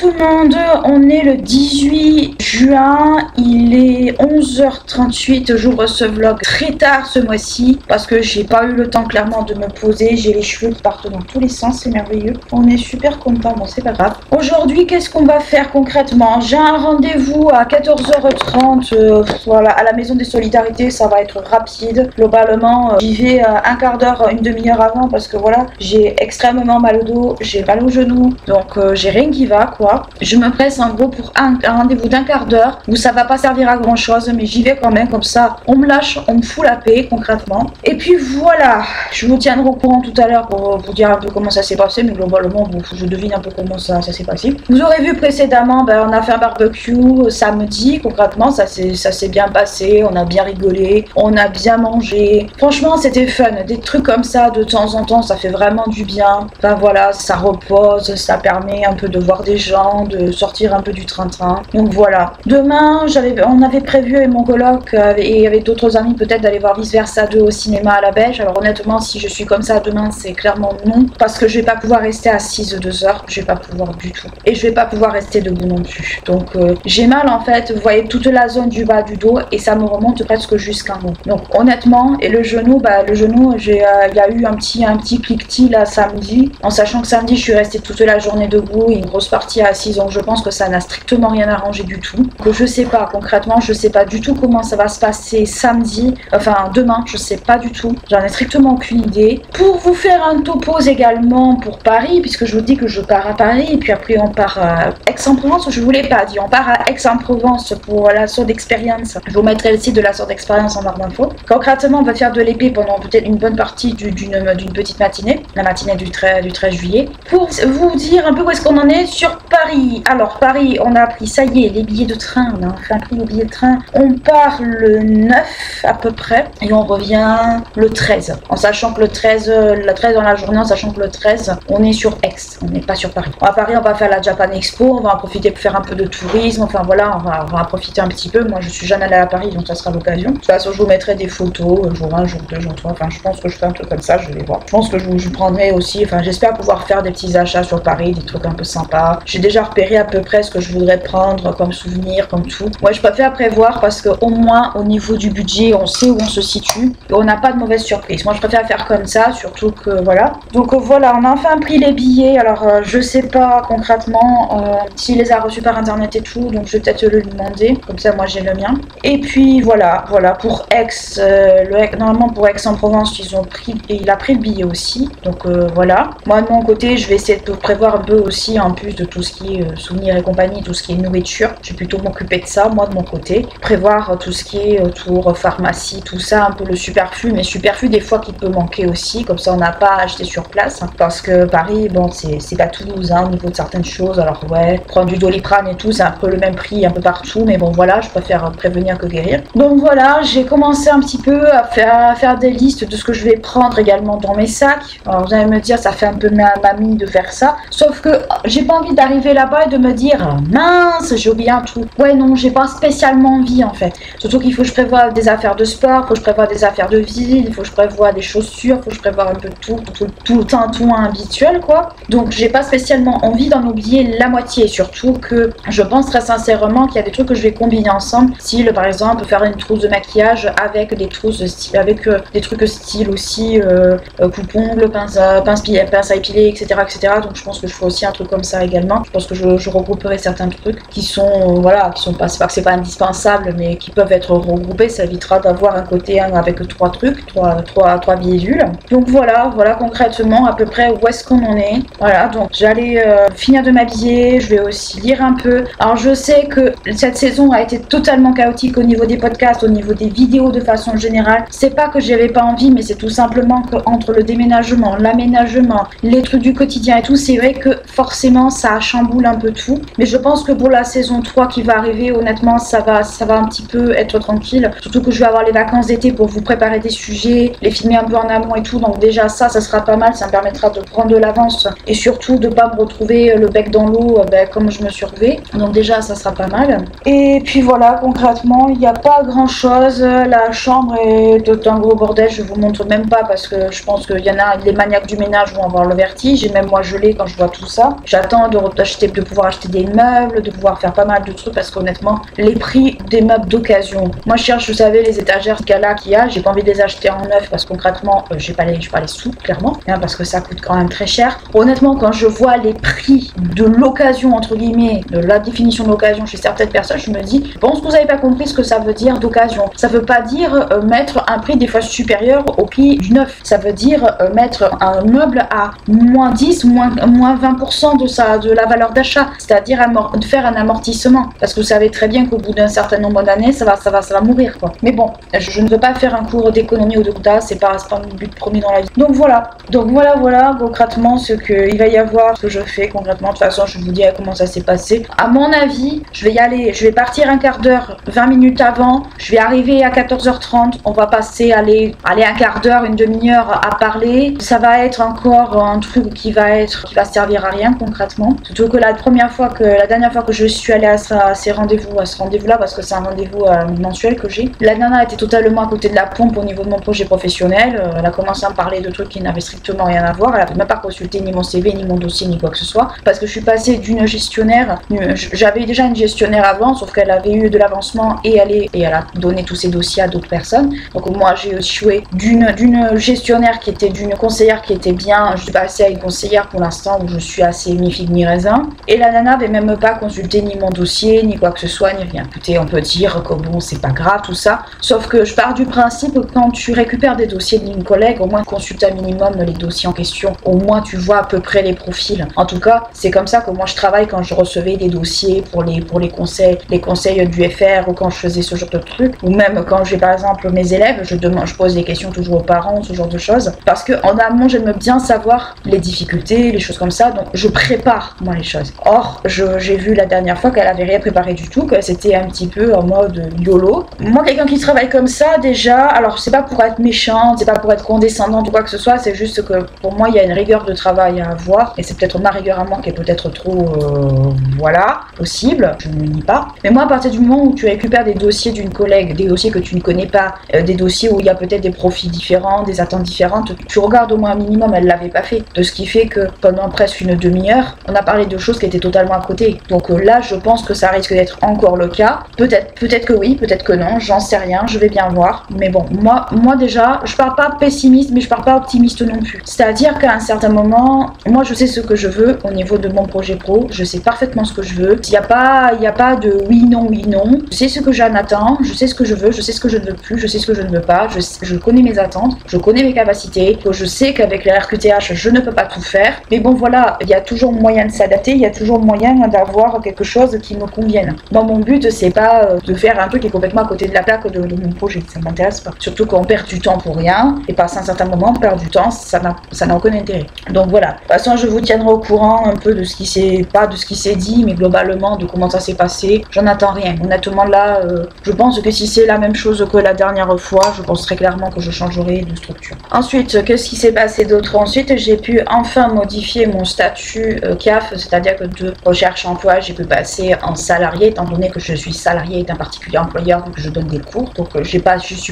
tout le monde, on est le 18 juin, il est 11h38, j'ouvre ce vlog très tard ce mois-ci parce que j'ai pas eu le temps clairement de me poser, j'ai les cheveux qui partent dans tous les sens, c'est merveilleux, on est super content, bon c'est pas grave. Aujourd'hui qu'est-ce qu'on va faire concrètement? J'ai un rendez-vous à 14h30, voilà, à la maison des solidarités, ça va être rapide, globalement j'y vais un quart d'heure, une demi-heure avant parce que voilà, j'ai extrêmement mal au dos, j'ai mal au genou, donc j'ai rien qui va quoi. Je me presse en gros pour un rendez-vous d'un quart d'heure où ça va pas servir à grand chose, mais j'y vais quand même, comme ça on me lâche, on me fout la paix concrètement. Et puis voilà, je vous tiendrai au courant tout à l'heure pour vous dire un peu comment ça s'est passé, mais globalement bon, je devine un peu comment ça s'est passé. Vous aurez vu précédemment, on a fait un barbecue samedi, concrètement ça s'est bien passé, on a bien rigolé, on a bien mangé. Franchement c'était fun, des trucs comme ça de temps en temps, ça fait vraiment du bien. Enfin voilà, ça repose, ça permet un peu de voir des gens, de sortir un peu du train-train. Donc voilà. Demain, on avait prévu avec mon coloc et avec d'autres amis peut-être d'aller voir Vice Versa 2 au cinéma à la Belge. Alors honnêtement, si je suis comme ça demain, c'est clairement non. Parce que je vais pas pouvoir rester assise 2 heures. Je vais pas pouvoir du tout. Et je vais pas pouvoir rester debout non plus. Donc j'ai mal en fait. Vous voyez toute la zone du bas du dos et ça me remonte presque jusqu'en haut. Donc honnêtement, et le genou, il y a eu un petit cliquetis là samedi. En sachant que samedi, je suis restée toute la journée debout et une grosse partie assise. Donc je pense que ça n'a strictement rien arrangé du tout. Que je sais pas, concrètement, je sais pas du tout comment ça va se passer samedi. Enfin demain, je sais pas du tout. J'en ai strictement aucune idée. Pour vous faire un topos également pour Paris, puisque je vous dis que je pars à Paris et puis après on part à Aix-en-Provence. Je vous l'ai pas dit, on part à Aix-en-Provence pour la sorte d'expérience. Je vous mettrai le site de la sorte d'expérience en barre d'infos. Concrètement, on va faire de l'épée pendant peut-être une bonne partie d'une petite matinée, la matinée du 13 juillet. Pour vous dire un peu où est-ce qu'on en est sur Paris. Alors Paris, on a pris, ça y est, les billets de train, on a enfin pris les billets de train. On part le 9 à peu près et on revient le 13. En sachant que le 13 dans la journée, en sachant que le 13, on est sur Aix, on n'est pas sur Paris. À Paris, on va faire la Japan Expo, on va en profiter pour faire un peu de tourisme, enfin voilà, on va en profiter un petit peu. Moi, je suis jamais allée à Paris, donc ça sera l'occasion. De toute façon, je vous mettrai des photos, jour 1, jour 2, jour 3, enfin je pense que je ferai un truc comme ça, je vais voir. Je pense que je prendrai aussi, enfin j'espère pouvoir faire des petits achats sur Paris, des trucs un peu sympas. J'ai déjà repéré à peu près ce que je voudrais prendre comme souvenir, comme tout. Moi, je préfère prévoir parce qu'au moins au niveau du budget, on sait où on se situe et on n'a pas de mauvaise surprise. Moi, je préfère faire comme ça, surtout que voilà. Donc voilà, on a enfin pris les billets. Alors, je sais pas concrètement s'il les a reçus par internet et tout, donc je vais peut-être le demander. Comme ça, moi, j'ai le mien. Et puis voilà pour Aix, normalement pour Aix-en-Provence, il a pris le billet aussi. Donc voilà. Moi, de mon côté, je vais essayer de prévoir un peu aussi, en plus de tout ce qui est souvenirs et compagnie, tout ce qui est nourriture. Je vais plutôt m'occuper de ça, moi, de mon côté. Prévoir tout ce qui est autour pharmacie, tout ça, un peu le superflu, mais superflu des fois qui peut manquer aussi. Comme ça, on n'a pas à acheter sur place. Parce que Paris, bon, c'est pas Toulouse, au niveau de certaines choses. Alors ouais, prendre du Doliprane et tout, c'est un peu le même prix un peu partout. Mais bon, voilà, je préfère prévenir que guérir. Donc voilà, j'ai commencé un petit peu à faire des listes de ce que je vais prendre également dans mes sacs. Alors vous allez me dire, ça fait un peu ma mamie de faire ça. Sauf que j'ai pas envie d'arriver là-bas et de me dire mince, j'ai oublié un truc. Ouais, non, j'ai pas spécialement envie en fait. Surtout qu'il faut que je prévoie des affaires de sport, faut que je prévoie des affaires de ville, il faut que je prévoie des chaussures, faut que je prévoie un peu tout le tintouin habituel quoi. Donc j'ai pas spécialement envie d'en oublier la moitié. Surtout que je pense très sincèrement qu'il y a des trucs que je vais combiner ensemble. Style par exemple faire une trousse de maquillage avec des trousses style, avec des trucs style aussi coupe-ongles, pince à épiler, etc. Donc je pense que je ferai aussi un truc comme ça également. Je pense que je regrouperai certains trucs qui sont voilà, qui sont pas, c'est pas que c'est pas indispensable, mais qui peuvent être regroupés. Ça évitera d'avoir un côté avec trois trucs, trois bidules. Donc voilà concrètement à peu près où est-ce qu'on en est. Voilà, donc j'allais finir de m'habiller, je vais aussi lire un peu. Alors je sais que cette saison a été totalement chaotique au niveau des podcasts, au niveau des vidéos de façon générale. C'est pas que j'avais pas envie, mais c'est tout simplement que entre le déménagement, l'aménagement, les trucs du quotidien et tout, c'est vrai que forcément ça chamboule un peu tout. Mais je pense que pour la saison 3 qui va arriver, honnêtement ça va un petit peu être tranquille. Surtout que je vais avoir les vacances d'été pour vous préparer des sujets, les filmer un peu en amont et tout. Donc déjà ça sera pas mal, ça me permettra de prendre de l'avance et surtout de pas me retrouver le bec dans l'eau comme je me suis retrouvée. Donc déjà ça sera pas mal. Et puis voilà, concrètement il n'y a pas grand chose. La chambre est un gros bordel, je vous montre même pas parce que je pense qu'il y en a, les maniaques du ménage vont avoir le vertige et même moi je l'ai quand je vois tout ça. J'attends d'acheter, de pouvoir acheter des meubles, de pouvoir faire pas mal de trucs parce qu'honnêtement, les prix des meubles d'occasion, moi je cherche, vous savez, les étagères Scala qu'il y a, j'ai pas envie de les acheter en neuf parce que concrètement, j'ai pas les sous, clairement, hein, parce que ça coûte quand même très cher. Honnêtement, quand je vois les prix de l'occasion, entre guillemets, de la définition de l'occasion chez certaines personnes, je me dis, je pense que vous avez pas compris ce que ça veut dire d'occasion. Ça veut pas dire mettre un prix des fois supérieur au prix du neuf. Ça veut dire mettre un meuble à moins 10, moins 20% de la valeur d'achat, c'est-à-dire faire un amortissement. Parce que vous savez très bien qu'au bout d'un certain nombre d'années, ça va mourir, quoi. Mais bon, je ne veux pas faire un cours d'économie ou de compta, c'est pas mon but premier dans la vie. Donc voilà, concrètement, ce qu'il va y avoir, ce que je fais concrètement. De toute façon, je vous dis comment ça s'est passé. À mon avis, je vais y aller, je vais partir un quart d'heure, 20 minutes avant, je vais arriver à 14h30, on va passer, aller un quart d'heure, une demi-heure à parler. Ça va être encore un truc qui va servir à rien concrètement. Surtout que la dernière fois que je suis allée à ce rendez-vous-là, parce que c'est un rendez-vous mensuel que j'ai, la nana était totalement à côté de la pompe au niveau de mon projet professionnel. Elle a commencé à me parler de trucs qui n'avaient strictement rien à voir. Elle n'avait même pas consulté ni mon CV, ni mon dossier, ni quoi que ce soit. Parce que je suis passée d'une gestionnaire, j'avais déjà une gestionnaire avant, sauf qu'elle avait eu de l'avancement et elle a donné tous ses dossiers à d'autres personnes. Donc moi j'ai échoué d'une gestionnaire d'une conseillère qui était bien. Je suis passée à une conseillère pour l'instant où je suis assez mi-figue mi-raisin. Et la nana n'avait même pas consulté ni mon dossier, ni quoi que ce soit, ni rien. Écoutez, on peut dire que bon, c'est pas grave tout ça. Sauf que je pars du principe que quand tu récupères des dossiers d'une collègue, au moins consulte un minimum les dossiers en question. Au moins tu vois à peu près les profils. En tout cas, c'est comme ça que moi je travaille quand je recevais des dossiers pour les conseils du FR ou quand je faisais ce genre de trucs. Ou même quand j'ai par exemple mes élèves, je pose des questions toujours aux parents, ce genre de choses. Parce que en amont, j'aime bien savoir les difficultés, les choses comme ça. Donc je prépare moi les choses. Or, j'ai vu la dernière fois qu'elle avait rien préparé du tout, que c'était un petit peu en mode YOLO. Moi, quelqu'un qui travaille comme ça, déjà, alors c'est pas pour être méchante, c'est pas pour être condescendante ou quoi que ce soit, c'est juste que pour moi, il y a une rigueur de travail à avoir. Et c'est peut-être ma rigueur à moi qui est peut-être trop, possible. Je ne le nie pas. Mais moi, à partir du moment où tu récupères des dossiers d'une collègue, des dossiers que tu ne connais pas, des dossiers où il y a peut-être des profils différents, des attentes différentes, tu regardes au moins un minimum, elle l'avait pas fait. De ce qui fait que pendant presque une demi-heure, on a parlé de choses qui étaient totalement à côté. Donc là, je pense que ça risque d'être encore le cas. Peut-être que oui, peut-être que non, j'en sais rien, je vais bien voir. Mais bon, moi déjà, je pars pas pessimiste, mais je pars pas optimiste non plus. C'est-à-dire qu'à un certain moment, moi je sais ce que je veux au niveau de mon projet pro, je sais parfaitement ce que je veux. Il y a pas de oui, non. Je sais ce que j'en attends, je sais ce que je veux, je sais ce que je ne veux plus, je sais ce que je ne veux pas, je connais mes attentes, je connais mes capacités, je sais qu'avec la RQTH, je ne peux pas tout faire. Mais bon voilà, il y a toujours moyen de s'adapter, il y a toujours moyen d'avoir quelque chose qui me convienne. Moi, mon but, c'est pas de faire un truc qui est complètement à côté de la plaque de mon projet, ça m'intéresse pas. Surtout qu'on perd du temps pour rien, et passer un certain moment, perdre du temps, ça n'a aucun intérêt. Donc voilà, de toute façon, je vous tiendrai au courant un peu de ce qui s'est dit, mais globalement, de comment ça s'est passé, j'en attends rien. Honnêtement, là, je pense que si c'est la même chose que la dernière fois, je pense très clairement que je changerai de structure. Ensuite, qu'est-ce qui s'est passé d'autre? Ensuite, j'ai pu enfin modifier mon statut CAF, c'est-à-dire que de recherche emploi, j'ai pu passer en salarié, étant donné que je suis salarié d'un particulier employeur, vu que je donne des cours. Donc, je suis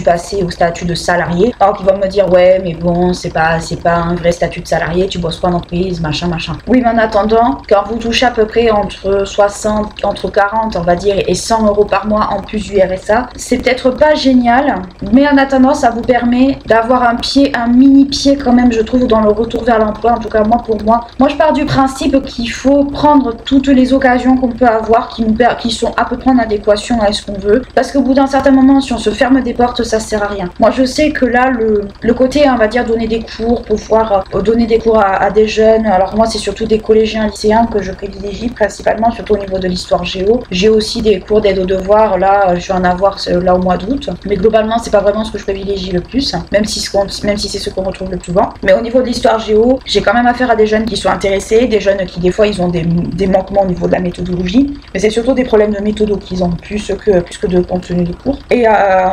passé au statut de salarié. Alors qu'ils vont me dire, ouais, mais bon, c'est pas un vrai statut de salarié, tu bosses pas en entreprise, machin. Oui, mais en attendant, quand vous touchez à peu près entre 40, on va dire, et 100 euros par mois en plus du RSA, c'est peut-être pas génial, mais en attendant, ça vous permet d'avoir un mini pied quand même, je trouve, dans le retour vers l'emploi. En tout cas, pour moi, je pars du principe qu'il faut prendre toutes les occasions qu'on peut avoir qui sont à peu près en adéquation à ce qu'on veut, parce qu'au bout d'un certain moment, si on se ferme des portes, ça sert à rien. Moi, je sais que là, le côté, on va dire, donner des cours, pouvoir donner des cours à des jeunes, alors moi, c'est surtout des collégiens, lycéens que je privilégie principalement, surtout au niveau de l'histoire géo. J'ai aussi des cours d'aide aux devoirs, là, je vais en avoir là au mois d'août, mais globalement, c'est pas vraiment ce que je privilégie le plus, même si c'est ce qu'on retrouve le plus souvent. Mais au niveau de l'histoire géo, j'ai quand même affaire à des jeunes qui sont intéressés, des jeunes qui, des fois, ils ont des manquements au niveau de la méthodologie, mais c'est surtout des problèmes de méthodo qu'ils ont plus que de contenu de cours. Et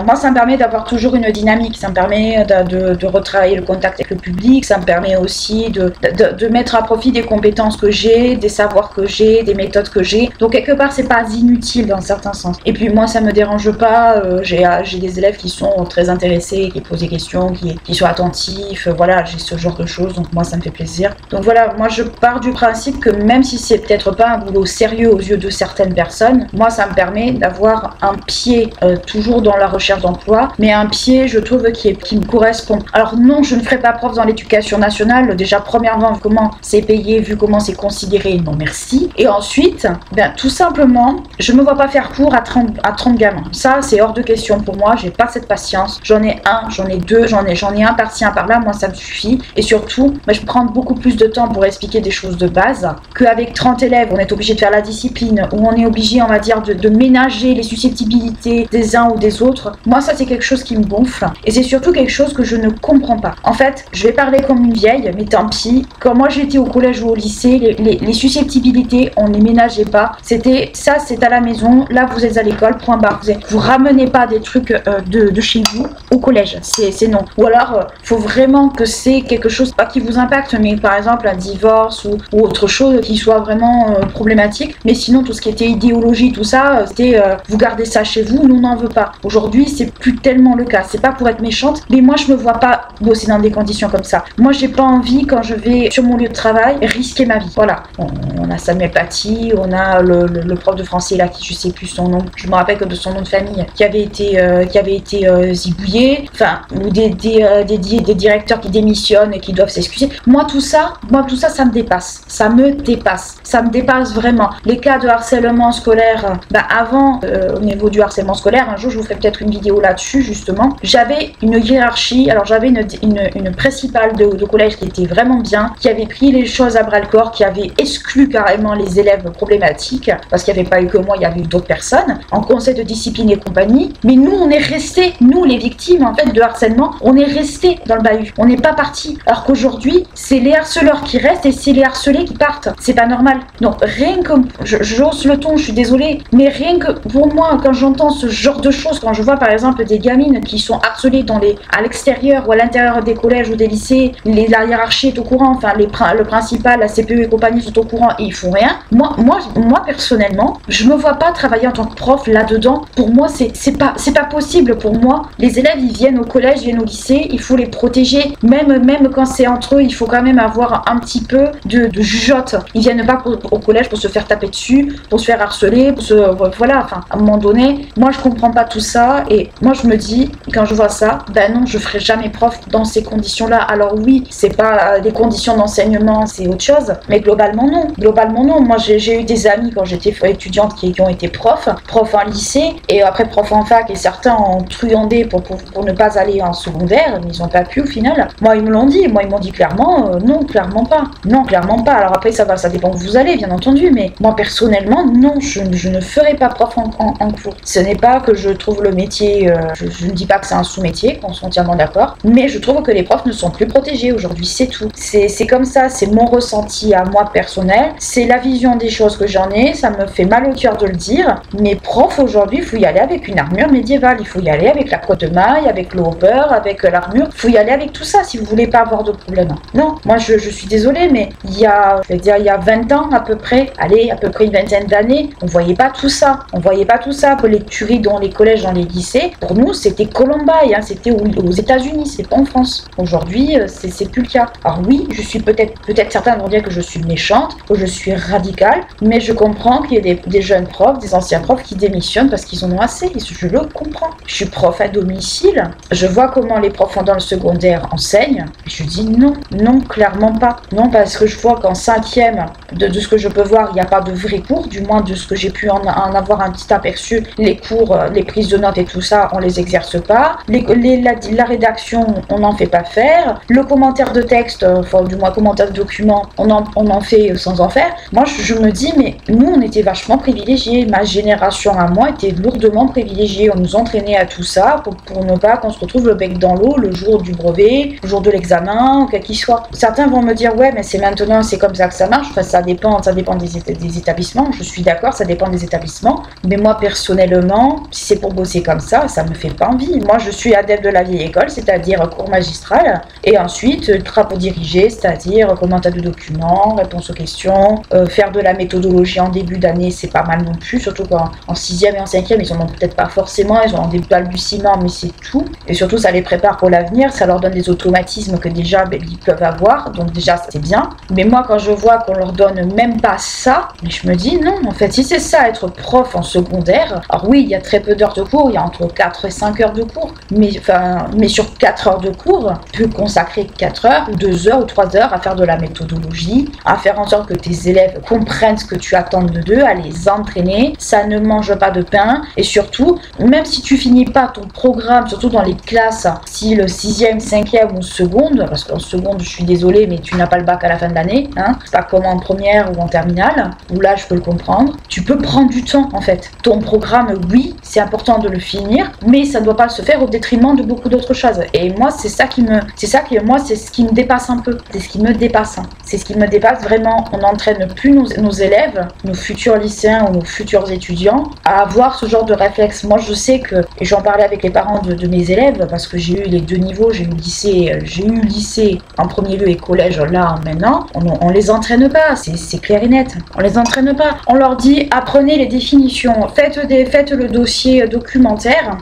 moi, ça me permet d'avoir toujours une dynamique, ça me permet de retravailler le contact avec le public, ça me permet aussi de mettre à profit des compétences que j'ai, des savoirs que j'ai, des méthodes que j'ai. Donc quelque part, c'est pas inutile dans certains sens. Et puis moi, ça me dérange pas, j'ai des élèves qui sont très intéressés, qui posent des questions, qui sont attentifs, voilà, j'ai ce genre de choses, donc moi, ça me fait plaisir. Donc voilà, moi, je pars du principe que même même si c'est peut-être pas un boulot sérieux aux yeux de certaines personnes, moi ça me permet d'avoir un pied toujours dans la recherche d'emploi, mais un pied je trouve qui me correspond. Alors non, je ne ferai pas prof dans l'éducation nationale, déjà premièrement vu comment c'est payé, vu comment c'est considéré, non merci. Et ensuite, tout simplement, je me vois pas faire cours à 30 gamins. Ça c'est hors de question pour moi, j'ai pas cette patience. J'en ai un, j'en ai deux, j'en ai un par-ci, un par-là, moi ça me suffit. Et surtout, je prends beaucoup plus de temps pour expliquer des choses de base qu'avec 30 élèves, on est obligé de faire la discipline, où on est obligé, on va dire, de ménager les susceptibilités des uns ou des autres. Moi ça c'est quelque chose qui me gonfle. Et c'est surtout quelque chose que je ne comprends pas. En fait, je vais parler comme une vieille, mais tant pis. Quand moi j'étais au collège ou au lycée, les susceptibilités, on ne les ménageait pas. C'était ça, c'est à la maison, là vous êtes à l'école, point barre. Vous ramenez pas des trucs de chez vous au collège, c'est non. Ou alors, faut vraiment que c'est quelque chose, pas qui vous impacte, mais par exemple un divorce ou autre chose qui soit vraiment problématique. Mais sinon, tout ce qui était idéologie, tout ça, c'était vous gardez ça chez vous, nous on n'en veut pas. Aujourd'hui, c'est plus tellement le cas. C'est pas pour être méchante, mais moi je me vois pas bosser dans des conditions comme ça. Moi j'ai pas envie, quand je vais sur mon lieu de travail, risquer ma vie. Voilà. On a Samuel Paty, on a le prof de français là, qui je sais plus son nom, je me rappelle que de son nom de famille, qui avait été zigouillé, enfin, ou des directeurs qui démissionnent et qui doivent s'excuser. Moi tout ça, ça me dépasse. Ça me dépasse vraiment. Les cas de harcèlement scolaire, avant, au niveau du harcèlement scolaire, un jour je vous ferai peut-être une vidéo là-dessus justement, j'avais une hiérarchie, alors j'avais une principale de collège qui était vraiment bien, qui avait pris les choses à bras-le-corps, qui avait exclu carrément les élèves problématiques, parce qu'il n'y avait pas eu que moi, il y avait eu d'autres personnes, en conseil de discipline et compagnie, mais nous on est restés, nous les victimes en fait de harcèlement, on est restés dans le bahut, on n'est pas partis, alors qu'aujourd'hui c'est les harceleurs qui restent et c'est les harcelés qui partent, c'est pas normal. Donc rien que, j'ose le ton, je suis désolée, mais rien que pour moi, quand j'entends ce genre de choses, quand je vois par exemple des gamines qui sont harcelées à l'extérieur ou à l'intérieur des collèges ou des lycées, la hiérarchie est au courant, enfin le principal, la CPE et compagnie sont au courant et ils font rien. Moi personnellement, je me vois pas travailler en tant que prof là-dedans. Pour moi, c'est pas possible pour moi. Les élèves, ils viennent au collège, ils viennent au lycée, il faut les protéger. Même quand c'est entre eux, il faut quand même avoir un petit peu de jugeote. Ils viennent pas au collège pour se faire taper dessus, pour se faire harceler, voilà, enfin, à un moment donné, moi je comprends pas tout ça et moi je me dis, quand je vois ça, non, je ferai jamais prof dans ces conditions-là. Alors oui, c'est pas des conditions d'enseignement, c'est autre chose, mais globalement non. Moi j'ai eu des amis quand j'étais étudiante qui ont été profs en lycée et après profs en fac, et certains ont truandé pour ne pas aller en secondaire, mais ils ont pas pu au final. Moi ils me l'ont dit, ils m'ont dit clairement, non, clairement pas. Alors après ça dépend où vous allez bien entendu, mais moi personnellement non, je ne ferai pas prof en cours. Ce n'est pas que je trouve le métier, je ne dis pas que c'est un sous-métier, qu'on soit entièrement d'accord, mais je trouve que les profs ne sont plus protégés aujourd'hui, c'est tout. C'est comme ça, c'est mon ressenti à moi personnel, c'est la vision des choses que j'en ai, ça me fait mal au cœur de le dire, mais prof aujourd'hui, il faut y aller avec une armure médiévale, il faut y aller avec la cotte de maille, avec le hopper, avec l'armure, il faut y aller avec tout ça si vous voulez pas avoir de problème. Non, moi je suis désolée, mais il y a 20 ans à peu près, une vingtaine d'années, on voyait pas tout ça, que les tueries dans les collèges, dans les lycées, pour nous c'était Columbine, c'était aux États-Unis, c'est pas en France. Aujourd'hui, c'est plus le cas. Alors oui, je suis peut-être certains vont dire que je suis méchante, que je suis radicale, mais je comprends qu'il y ait des jeunes profs, des anciens profs qui démissionnent parce qu'ils en ont assez, et je le comprends. Je suis prof à domicile, je vois comment les profs dans le secondaire enseignent, et je dis non, clairement pas. Non, parce que je vois qu'en 5e, de ce que je peux voir, il n'y a pas de vrais cours, du moins de ce que j'ai pu en avoir un petit aperçu, les cours, les prises de notes et tout ça, on les exerce pas. La rédaction, on n'en fait pas faire. Le commentaire de texte, enfin du moins commentaire de document, on en fait sans en faire. Moi, je me dis, mais nous, on était vachement privilégiés. Ma génération à moi était lourdement privilégiée. On nous entraînait à tout ça pour ne pas qu'on se retrouve le bec dans l'eau le jour du brevet, le jour de l'examen, quel qu'il soit. Certains vont me dire, ouais, mais c'est maintenant, c'est comme ça que ça marche. Enfin, ça dépend des établissements. Je suis d'accord, ça dépend des établissements. Mais moi, personnellement, si c'est pour bosser comme ça me fait pas envie. Moi, je suis adepte de la vieille école, c'est-à-dire cours magistral, et ensuite travaux dirigés, c'est-à-dire commentaire de documents, réponse aux questions, faire de la méthodologie en début d'année, c'est pas mal non plus, surtout qu'en 6e et en 5e, ils en ont peut-être pas forcément, ils ont des balbutiements, mais c'est tout. Et surtout, ça les prépare pour l'avenir, ça leur donne des automatismes que déjà, ils peuvent avoir, donc déjà, c'est bien. Mais moi, quand je vois qu'on leur donne même pas ça. Mais je me dis non, en fait, si c'est ça être prof en secondaire, alors oui, il y a très peu d'heures de cours, il y a entre 4 et 5 heures de cours, mais sur 4 heures de cours, tu peux consacrer 4 heures ou 2 heures ou 3 heures à faire de la méthodologie, à faire en sorte que tes élèves comprennent ce que tu attends d'eux, à les entraîner, ça ne mange pas de pain, et surtout, même si tu finis pas ton programme, surtout dans les classes, si le 6e, 5e ou seconde, parce qu'en seconde, je suis désolée, mais tu n'as pas le bac à la fin de l'année, hein, c'est pas comme en première ou en terminale, où là, je peux le comprendre, tu peux prendre du temps, en fait. Ton programme, oui, c'est important de le finir, mais ça ne doit pas se faire au détriment de beaucoup d'autres choses. Et moi, c'est ce qui me dépasse un peu. C'est ce qui me dépasse. C'est ce qui me dépasse vraiment. On n'entraîne plus nos élèves, nos futurs lycéens ou nos futurs étudiants, à avoir ce genre de réflexe. Moi, je sais que, et j'en parlais avec les parents de mes élèves, parce que j'ai eu les deux niveaux, j'ai eu lycée en premier lieu et collège là maintenant, on les entraîne pas, c'est clair et net. On les entraîne pas. On leur dit apprenez les définitions, faites le dossier documentaire,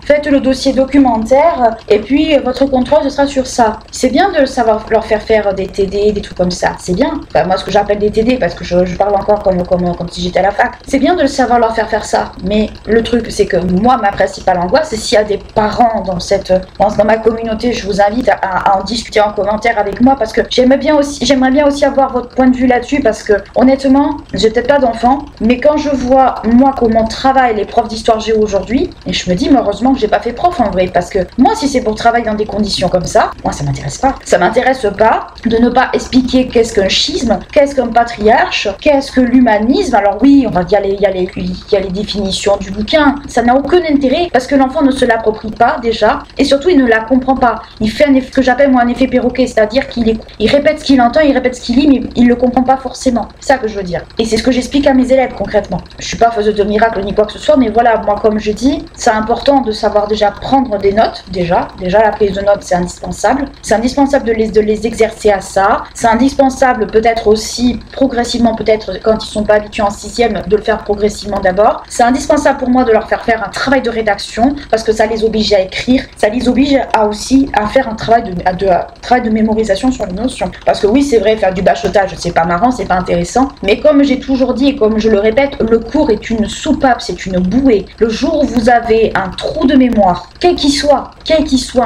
et puis votre contrôle ce sera sur ça. C'est bien de savoir leur faire des TD, des trucs comme ça, c'est bien. Enfin, moi ce que j'appelle des TD parce que je parle encore comme si j'étais à la fac. C'est bien de savoir leur faire ça, mais le truc c'est que moi ma principale angoisse c'est s'il y a des parents dans ma communauté, je vous invite à en discuter en commentaire avec moi parce que j'aimerais bien aussi avoir votre point de vue là-dessus parce que honnêtement, j'ai peut-être pas d'enfants, mais quand je vois moi comment travaillent les profs d'histoire géo aujourd'hui, et je me dis mais heureusement que j'ai pas fait prof en vrai parce que moi si c'est pour travailler dans des conditions comme ça, moi ça m'intéresse pas. Ça m'intéresse pas de ne pas expliquer qu'est-ce qu'un schisme, qu'est-ce qu'un patriarche, qu'est-ce que l'humanisme. Alors oui, il y a les définitions du bouquin, ça n'a aucun intérêt parce que l'enfant ne se l'approprie pas déjà et surtout il ne la comprend pas. Il fait ce que j'appelle moi un effet perroquet, c'est-à-dire qu'il répète ce qu'il entend, il répète ce qu'il lit, mais il le comprend pas forcément. C'est ça que je veux dire. Et c'est ce que j'explique à mes élèves concrètement. Je suis pas faiseuse de miracles ni quoi que ce soit, mais voilà, moi comme je dis, c'est important de savoir déjà prendre des notes, déjà la prise de notes c'est indispensable. C'est indispensable de les exercer à ça. C'est indispensable peut-être aussi progressivement, peut-être quand ils sont pas habitués en 6e, de le faire progressivement d'abord. C'est indispensable pour moi de leur faire un travail de rédaction parce que ça les oblige à écrire, ça les oblige aussi à faire un travail de mémorisation sur les notions. Parce que oui, c'est vrai, faire du bachotage, c'est pas marrant, c'est pas intéressant, mais comme j'ai toujours dit et comme je le répète, le cours est une soupape, c'est une bouée. Le jour où vous avez un trou de mémoire, quel qu'il soit,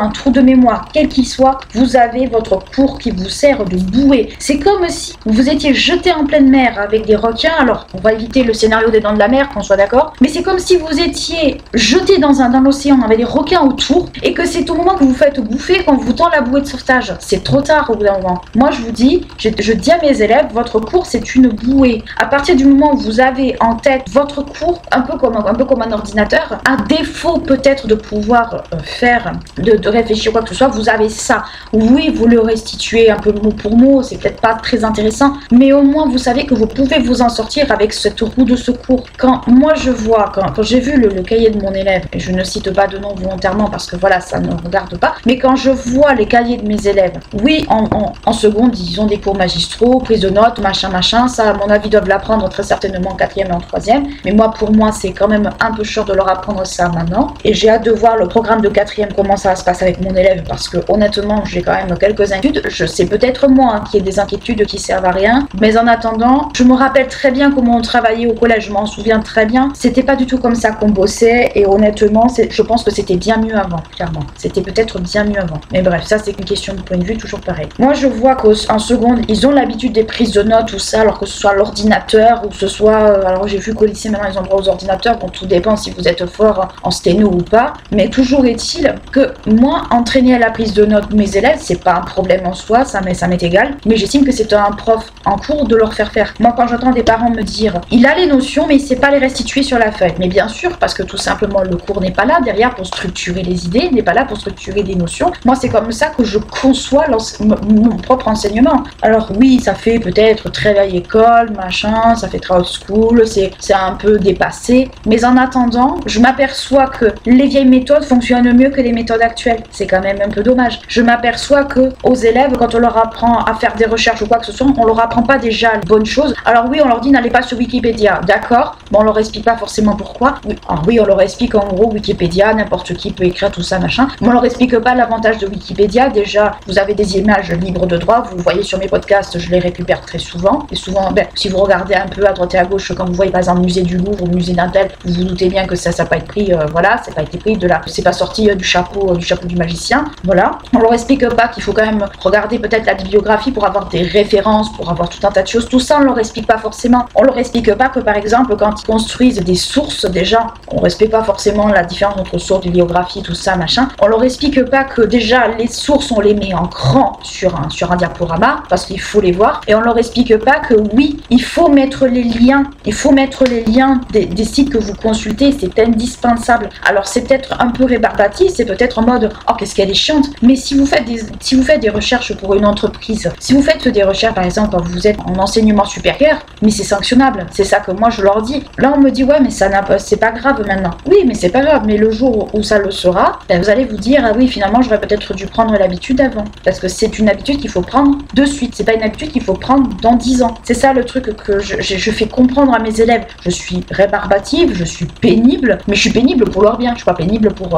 un trou de mémoire, quel qu'il soit, vous avez votre cours qui vous sert de bouée. C'est comme si vous étiez jeté en pleine mer avec des requins, alors on va éviter le scénario des Dents de la Mer, qu'on soit d'accord, mais c'est comme si vous étiez jeté dans l'océan avec des requins autour et que c'est au moment que vous faites bouffer qu'on vous tend la bouée de sauvetage. C'est trop tard au bout d'un moment. Moi je vous dis, je dis à mes élèves, votre cours c'est une bouée. À partir du moment où vous avez en tête votre cours, un peu comme un ordinateur, à défaut peut-être de pouvoir de réfléchir quoi que ce soit, vous avez ça. Oui, vous le restituez un peu mot pour mot, c'est peut-être pas très intéressant, mais au moins vous savez que vous pouvez vous en sortir avec cette roue de secours. Quand moi je vois, quand j'ai vu le cahier de mon élève, et je ne cite pas de nom volontairement parce que voilà, ça ne regarde pas, mais quand je vois les cahiers de mes élèves, oui, en seconde, ils ont des cours magistraux, prise de notes, machin, ça à mon avis doivent l'apprendre très certainement en 4e et en 3e, mais moi pour moi c'est quand même un peu chiant de leur apprendre ça maintenant, et j'ai hâte de voir le programme de 4e, comment ça se passe avec mon élève, parce que honnêtement j'ai quand même quelques inquiétudes, je sais peut-être moi qu'il y a des inquiétudes qui servent à rien, mais en attendant, je me rappelle très bien comment on travaillait au collège, je m'en souviens très bien, c'était pas du tout comme ça qu'on bossait, et honnêtement je pense que c'était bien mieux avant, clairement, c'était peut-être bien mieux avant, mais bref, ça c'est une question de point de vue, toujours pareil. Moi je vois qu'en seconde, ils ont l'habitude des prises de notes, tout ça, alors que ce soit l'ordinateur, ou ce soit, alors j'ai vu qu'au lycée maintenant ils ont droit aux ordinateurs, bon tout dépend si vous êtes fort en sténo ou pas, mais toujours est-il que moi, entraîner à la prise de notes mes élèves, c'est pas un problème en soi, ça m'est égal, mais j'estime que c'est un prof en cours de leur faire. Moi quand j'entends des parents me dire, il a les notions mais il sait pas les restituer sur la feuille, mais bien sûr, parce que tout simplement le cours n'est pas là derrière pour structurer les idées, n'est pas là pour structurer des notions, moi c'est comme ça que je conçois mon propre enseignement. Alors oui, ça fait peut-être très vieille école, machin, ça fait très old school, c'est un peu dépassé, mais en attendant, je m'aperçois que les vieilles méthodes fonctionnent mieux que les méthodes actuelles. C'est quand même un peu dommage. Je m'aperçois que aux élèves, quand on leur apprend à faire des recherches ou quoi que ce soit, on leur apprend pas déjà les bonnes choses. Alors oui, on leur dit n'allez pas sur Wikipédia, d'accord, mais on leur explique pas forcément pourquoi. Alors oui, on leur explique en gros Wikipédia, n'importe qui peut écrire tout ça, machin, mais on leur explique pas l'avantage de Wikipédia. Déjà, vous avez des images libres de droit, vous le voyez sur mes podcasts, je les récupère très souvent. souvent. Et souvent, si vous regardez un peu à droite et à gauche, quand vous voyez par exemple musée du Louvre ou musée d'Intel, vous vous doutez bien que ça n'a pas été pris, voilà, c'est pas été pris de là, c'est pas sorti du chapeau du magicien, voilà. On leur explique pas qu'il faut quand même regarder peut-être la bibliographie pour avoir des références, pour avoir tout un tas de choses. Tout ça, on leur explique pas forcément. On leur explique pas que par exemple, quand ils construisent des sources, déjà, on respecte pas forcément la différence entre sources, bibliographie, tout ça, machin. On leur explique pas que déjà les sources, on les met en grand sur un diaporama parce qu'il faut les voir. Et on leur explique pas que oui, il faut mettre les liens. Il faut mettre les liens des sites que vous consultez. C'est indispensable. Alors c'est peut-être un peu rébarbatif, c'est peut-être en mode oh qu'est-ce qu'elle est chiante. Mais si vous faites des recherches pour une entreprise, si vous faites des recherches par exemple quand vous êtes en enseignement supérieur, mais c'est sanctionnable. C'est ça que moi je leur dis. Là on me dit ouais mais ça c'est pas grave maintenant. Oui mais c'est pas grave. Mais le jour où ça le sera, vous allez vous dire ah oui finalement j'aurais peut-être dû prendre l'habitude avant. Parce que c'est une habitude qu'il faut prendre de suite. C'est pas une habitude qu'il faut prendre dans 10 ans. C'est ça le truc que je fais comprendre à mes élèves. Je suis rébarbative, je suis pénible, mais je suis pénible pour leur bien. Je suis pas pénible pour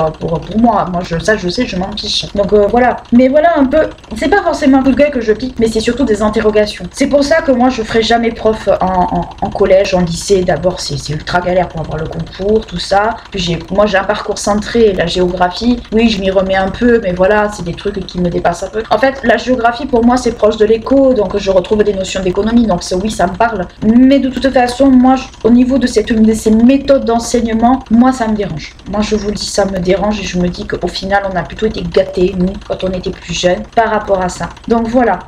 moi. Moi je sais, je m'en fiche. Donc voilà. Mais voilà un peu. C'est pas forcément un coup de gueule que je pique, mais c'est surtout des interrogations. C'est pour ça que moi je ferai jamais prof en collège, en lycée. D'abord c'est ultra galère pour avoir le concours, tout ça. Puis moi j'ai un parcours centré, la géographie. Oui je m'y remets un peu, mais voilà c'est des trucs qui me dépassent un peu. En fait la géographie pour moi c'est proche de l'éco, donc je retrouve des notions d'économie, donc oui ça me parle. Mais de toute façon moi au niveau de ces méthodes d'enseignement, moi ça me dérange. Moi je vous le dis ça me dérange et je me dis qu'au final on a plutôt été gâtés nous quand on était plus jeunes par rapport à ça. Donc voilà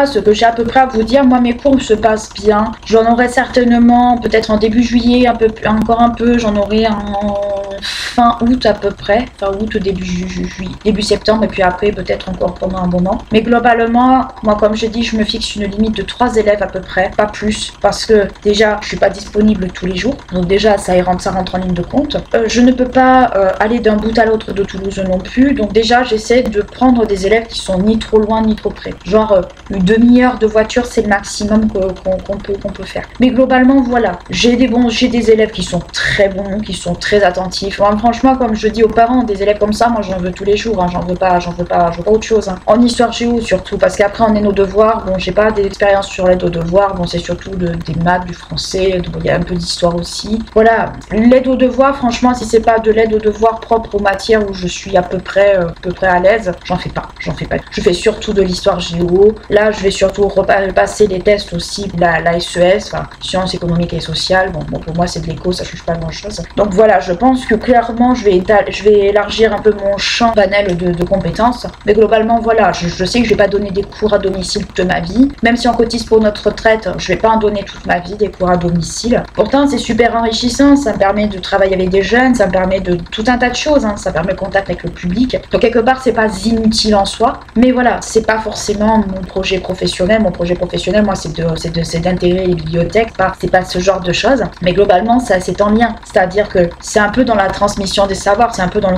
ce que j'ai à peu près à vous dire. Moi mes cours se passent bien. J'en aurai certainement peut-être en début juillet, encore un peu, j'en aurai en fin août à peu près, fin août, début septembre et puis après peut-être encore pendant un moment. Mais globalement, moi comme je dis, je me fixe une limite de 3 élèves à peu près, pas plus, parce que déjà je suis pas disponible tous les jours, donc déjà ça rentre en ligne de compte. Je ne peux pas aller d'un bout à l'autre de Toulouse non plus, donc déjà j'essaie de prendre des élèves qui sont ni trop loin ni trop près. Genre une demi-heure de voiture c'est le maximum qu'on peut faire. Mais globalement voilà, j'ai des élèves qui sont très bons, qui sont très attentifs. Moi, franchement comme je dis aux parents, des élèves comme ça, moi j'en veux tous les jours, hein. j'en veux pas autre chose. Hein. En histoire géo surtout, parce qu'après on est nos devoirs, bon j'ai pas d'expérience sur l'aide aux devoirs, bon c'est surtout des maths, du français, il y a un peu d'histoire aussi. Voilà, l'aide aux devoirs, franchement si c'est pas de l'aide aux devoirs propre aux matières où je suis à peu près à l'aise, j'en fais pas. Je fais surtout de l'histoire géo. Là je vais surtout repasser les tests aussi, la SES, enfin sciences économiques et sociales. Bon pour moi c'est de l'éco, ça change pas grand chose. Donc voilà, je pense que clairement je vais élargir un peu mon champ panel de compétences. Mais globalement voilà, je sais que je vais pas donner des cours à domicile toute ma vie. Même si on cotise pour notre retraite, je vais pas en donner toute ma vie des cours à domicile. Pourtant c'est super enrichissant, ça me permet de travailler avec des jeunes, ça me permet de tout un tas de choses, hein. Ça permet le contact avec le public. Donc quelque part c'est pas inutile en soi. Mais voilà, c'est pas forcément mon projet professionnel. Mon projet professionnel, moi c'est d'intégrer les bibliothèques, c'est pas ce genre de choses. Mais globalement c'est en lien. C'est-à-dire que c'est un peu dans la transmission des savoirs, c'est un peu dans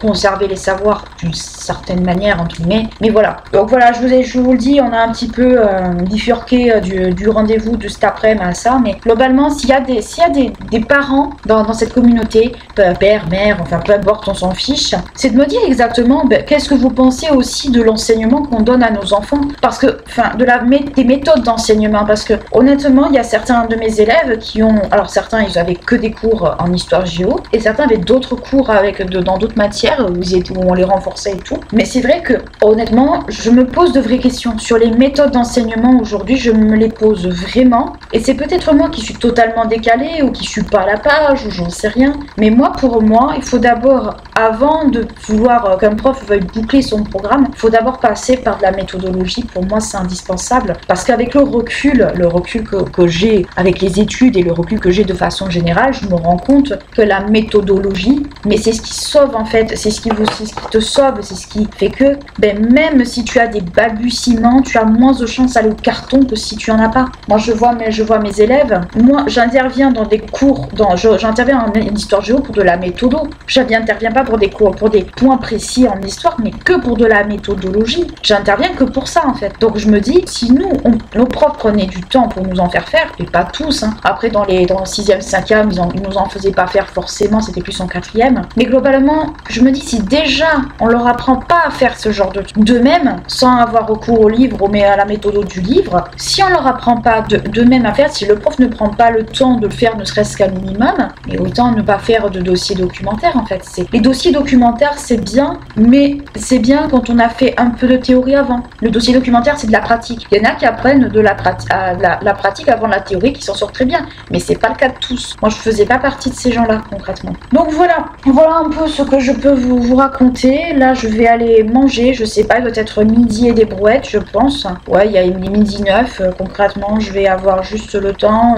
conserver les savoirs d'une certaine manière entre guillemets. Mais voilà. Donc voilà, je vous le dis, on a un petit peu bifurqué du rendez-vous de cet après-midi à ça. Mais globalement, s'il y a des parents dans cette communauté, père, mère, enfin peu importe, on s'en fiche, c'est de me dire exactement qu'est-ce que vous pensez aussi de l'enseignement qu'on donne à nos enfants. Parce que, enfin, des méthodes d'enseignement. Parce que honnêtement, il y a certains de mes élèves qui ont, alors certains ils avaient que des cours en histoire géo et certains avaient d'autres cours dans d'autres matières où on les renforçait et tout. Mais c'est vrai que honnêtement, je me pose de vraies questions sur les méthodes d'enseignement aujourd'hui. Je me les pose vraiment et c'est peut-être moi qui suis totalement décalée ou qui suis pas à la page ou j'en sais rien. Mais pour moi, il faut d'abord, avant de vouloir qu'un prof veuille boucler son programme, il faut d'abord passer par de la méthodologie. Pour moi, c'est indispensable parce qu'avec le recul que j'ai avec les études et le recul que j'ai de façon générale, je me rends compte que la méthodologie, mais c'est ce qui sauve en fait, c'est ce qui te sauve, c'est ce qui fait que même si tu as des balbutiements, tu as moins de chances d'aller au carton que si tu en as pas. Moi je vois mes élèves, moi j'interviens dans des cours, j'interviens en histoire géo pour de la méthodo. Je n'interviens pas pour des cours, pour des points précis en histoire, mais que pour de la méthodologie. J'interviens que pour ça en fait. Donc je me dis, si nos profs prenaient du temps pour nous en faire, et pas tous, hein. Après dans le 6e, 5e, ils nous en faisaient pas faire forcément, maintenant c'était plus en quatrième. Mais globalement, je me dis si déjà on leur apprend pas à faire ce genre d'eux-mêmes, sans avoir recours au livre ou à la méthode du livre, si on leur apprend pas d'eux-mêmes à faire, si le prof ne prend pas le temps de le faire ne serait-ce qu'un minimum, et autant ne pas faire de dossiers documentaires en fait. Les dossiers documentaires c'est bien, mais c'est bien quand on a fait un peu de théorie avant. Le dossier documentaire c'est de la pratique. Il y en a qui apprennent de la pratique avant la théorie qui s'en sortent très bien, mais c'est pas le cas de tous. Moi je faisais pas partie de ces gens-là concrètement. Donc voilà un peu ce que je peux vous raconter. Là je vais aller manger, je sais pas, il doit être midi et des brouettes je pense. Ouais, il y a midi 9, concrètement je vais avoir juste le temps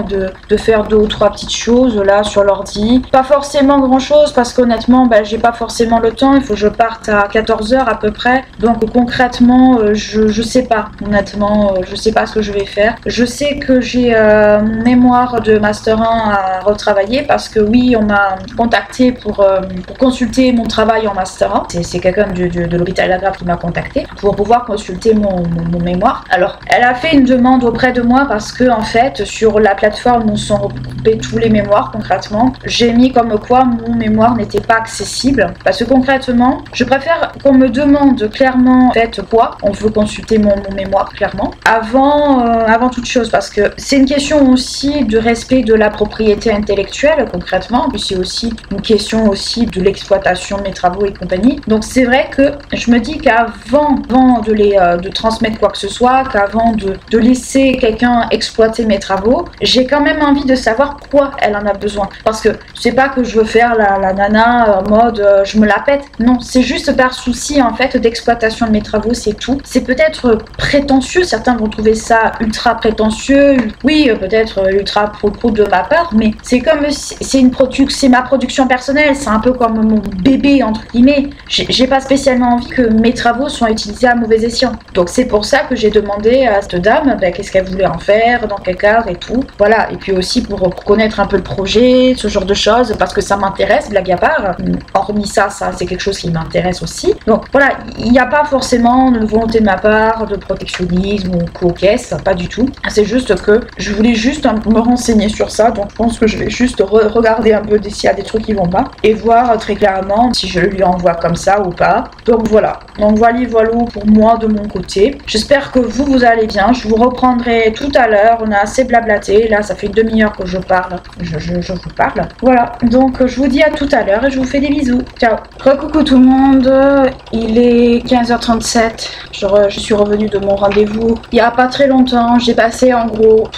de faire 2 ou 3 petites choses là sur l'ordi. Pas forcément grand chose parce qu'honnêtement j'ai pas forcément le temps, il faut que je parte à 14h à peu près. Donc concrètement je sais pas, honnêtement je sais pas ce que je vais faire. Je sais que j'ai mon mémoire de Master 1 à retravailler parce que oui on m'a contacté pour consulter mon travail en Master 1. C'est quelqu'un de l'hôpital Lagrave qui m'a contacté pour pouvoir consulter mon mémoire. Alors elle a fait une demande auprès de moi parce que en fait sur la plateforme où sont regroupés tous les mémoires concrètement, j'ai mis comme quoi mon mémoire n'était pas accessible parce que concrètement je préfère qu'on me demande clairement en fait quoi on veut consulter mon mémoire clairement avant toute chose parce que c'est une question aussi de respect de la propriété intellectuelle concrètement, puis c'est aussi une question aussi de l'exploitation de mes travaux et compagnie. Donc c'est vrai que je me dis qu'avant de transmettre quoi que ce soit, qu'avant de laisser quelqu'un exploiter mes travaux, j'ai quand même envie de savoir quoi elle en a besoin. Parce que c'est pas que je veux faire la nana en mode je me la pète. Non, c'est juste par souci en fait d'exploitation de mes travaux, c'est tout. C'est peut-être prétentieux, certains vont trouver ça ultra prétentieux, oui peut-être ultra pro de ma part, mais c'est comme c'est ma production personnelle, c'est un peu comme mon bébé entre guillemets. J'ai pas spécialement envie que mes travaux soient utilisés à mauvais escient. Donc c'est pour ça que j'ai demandé à cette dame qu'est-ce qu'elle voulait en faire, dans quel cadre et tout. Voilà, et puis aussi pour connaître un peu le projet, ce genre de choses, parce que ça m'intéresse, blague à part. Hormis ça c'est quelque chose qui m'intéresse aussi. Donc voilà, il n'y a pas forcément de volonté de ma part de protectionnisme ou co-caisse, pas du tout. C'est juste que je voulais juste me renseigner sur ça, donc je pense que je vais juste regarder un peu s'il y a des trucs qui vont pas et voir très clairement si je lui envoie comme ça ou pas. Donc voilà pour moi de mon côté. J'espère que vous allez bien. Je vous reprendrai tout à l'heure. On a assez blablaté. Là, ça fait une demi-heure que je parle. Je vous parle. Voilà. Donc, je vous dis à tout à l'heure et je vous fais des bisous. Ciao. Coucou tout le monde. Il est 15h37. Je suis revenue de mon rendez-vous il y a pas très longtemps. J'ai passé en gros,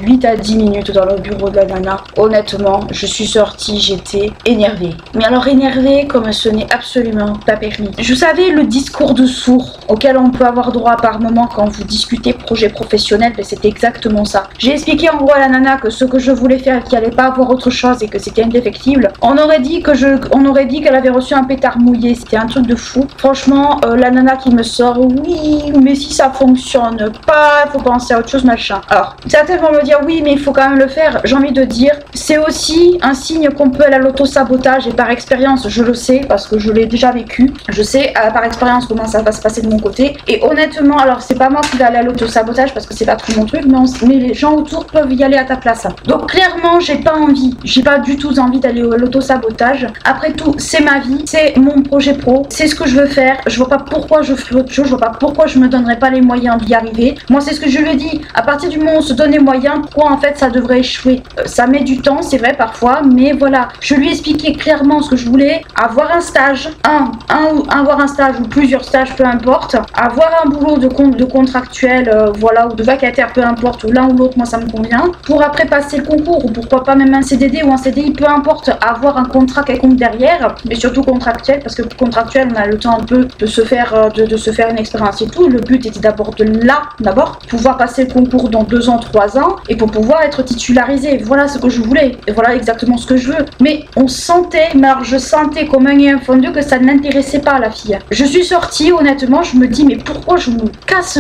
8 à 10 minutes dans le bureau de la nana. Honnêtement, je suis sortie, j'étais énervée. Mais alors énervée comme ce n'est absolument pas permis. Je savais le discours de sourd auquel on peut avoir droit par moment quand vous discutez projet professionnel, mais c'était exactement ça. J'ai expliqué en gros à la nana que ce que je voulais faire, qu'il n'y allait pas avoir autre chose et que c'était indéfectible. On aurait dit qu'elle avait reçu un pétard mouillé, c'était un truc de fou. Franchement, la nana qui me sort, oui, mais si ça fonctionne pas, il faut penser à autre chose, machin. Alors, certains vont me dire, oui, mais il faut quand même le faire. J'ai envie de dire, c'est aussi un signe qu'on peut aller à l'auto-sabotage et par expérience, je le sais parce que je l'ai déjà vécu. Je sais par expérience comment ça va se passer de mon côté. Et honnêtement, alors c'est pas moi qui vais aller à l'auto-sabotage parce que c'est pas trop mon truc, mais les gens autour peuvent y aller à ta place. Donc clairement, j'ai pas envie. J'ai pas du tout envie d'aller à l'auto-sabotage. Après tout, c'est ma vie, c'est mon projet pro, c'est ce que je veux faire. Je vois pas pourquoi je ferais autre chose, je vois pas pourquoi je me donnerais pas les moyens d'y arriver. Moi, c'est ce que je lui ai dit. À partir du moment où on se donne les moyens, pourquoi en fait ça devrait échouer? Ça met du temps, c'est vrai parfois, mais voilà. Je lui ai expliqué clairement ce que je voulais. Avoir un stage, avoir un stage ou plusieurs stages, peu importe. Avoir un boulot de contractuel, voilà, ou de vacataire, peu importe, ou l'un ou l'autre, moi ça me convient. Pour après passer le concours, ou pourquoi pas même un CDD ou un CDI, peu importe. Avoir un contrat quelconque derrière, mais surtout contractuel, parce que contractuel, on a le temps un peu de se faire, de se faire une expérience et tout. Le but était d'abord pouvoir passer le concours dans 2 ans, 3 ans, et pour pouvoir être titularisé. Voilà ce que je voulais, et voilà exactement ce que je veux. Mais on sentait, mais alors je sentais comme un et un fondu que ça ne l'intéressait pas la fille. Je suis sortie, honnêtement, je me dis mais pourquoi je me casse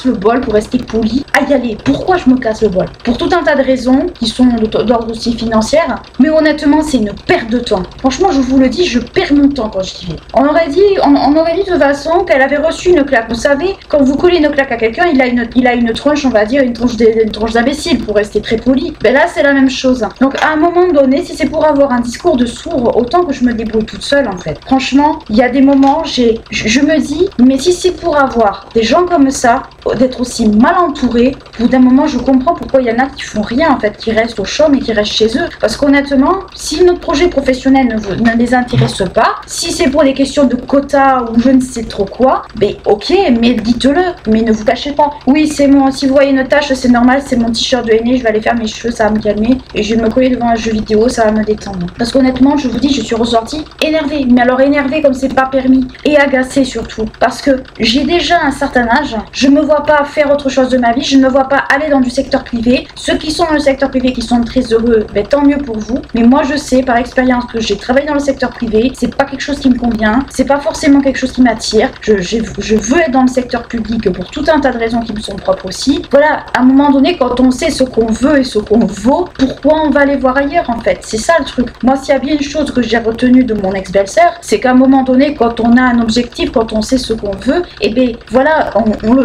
le bol pour rester poli à y aller? Pourquoi je me casse le bol? Pour tout un tas de raisons qui sont d'ordre aussi financière, mais honnêtement c'est une perte de temps. Franchement je vous le dis, je perds mon temps quand j'y vais. On aurait dit de toute façon qu'elle avait reçu une claque. Vous savez, quand vous collez une claque à quelqu'un, il a une tronche, on va dire, une tronche d'imbécile pour rester très poli. Ben là c'est la même chose. Donc à un moment donné, si c'est pour avoir un discours de sourd, autant que je me débrouille toute seule en fait. Franchement, il y a des moments, je me dis, mais si c'est pour avoir des gens comme ça, d'être aussi mal entourés, au bout d'un moment, je comprends pourquoi il y en a qui font rien en fait, qui restent au chôme et qui restent chez eux. Parce qu'honnêtement, si notre projet professionnel ne les intéresse pas, si c'est pour des questions de quotas ou je ne sais trop quoi, ben ok, mais dites-le, mais ne vous cachez pas. Oui, c'est mon, si vous voyez une tâche, c'est normal, c'est mon t-shirt de henné, je vais aller faire mes cheveux, ça va me calmer, et je vais me coller devant un jeu vidéo, ça va me détendre. Parce qu'honnêtement, je vous dis, je suis ressortie énervée, mais alors énervée comme c'est pas permis, et agacée surtout, parce que j'ai déjà un certain âge, je me vois pas faire autre chose de ma vie, je ne me vois pas aller dans du secteur privé. Ceux qui sont dans le secteur privé, qui sont très heureux, ben tant mieux pour vous, mais moi je sais par expérience que j'ai travaillé dans le secteur privé, c'est pas quelque chose qui me convient, c'est pas forcément quelque chose qui m'attire, je veux être dans le secteur public pour tout un tas de raisons qui me sont propres aussi. Voilà, à un moment donné, quand on sait ce qu'on veut et ce qu'on vaut, pourquoi on va aller voir ailleurs en fait? C'est ça le truc. Moi, s'il y a bien une chose que j'ai retenue de mon ex-belle-sœur, c'est qu'à un moment donné, quand on a un objectif, quand on sait ce qu'on veut, et ben voilà,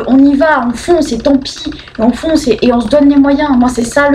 on y va, on fonce et tant pis, on fonce et on se donne les moyens. Moi, c'est ça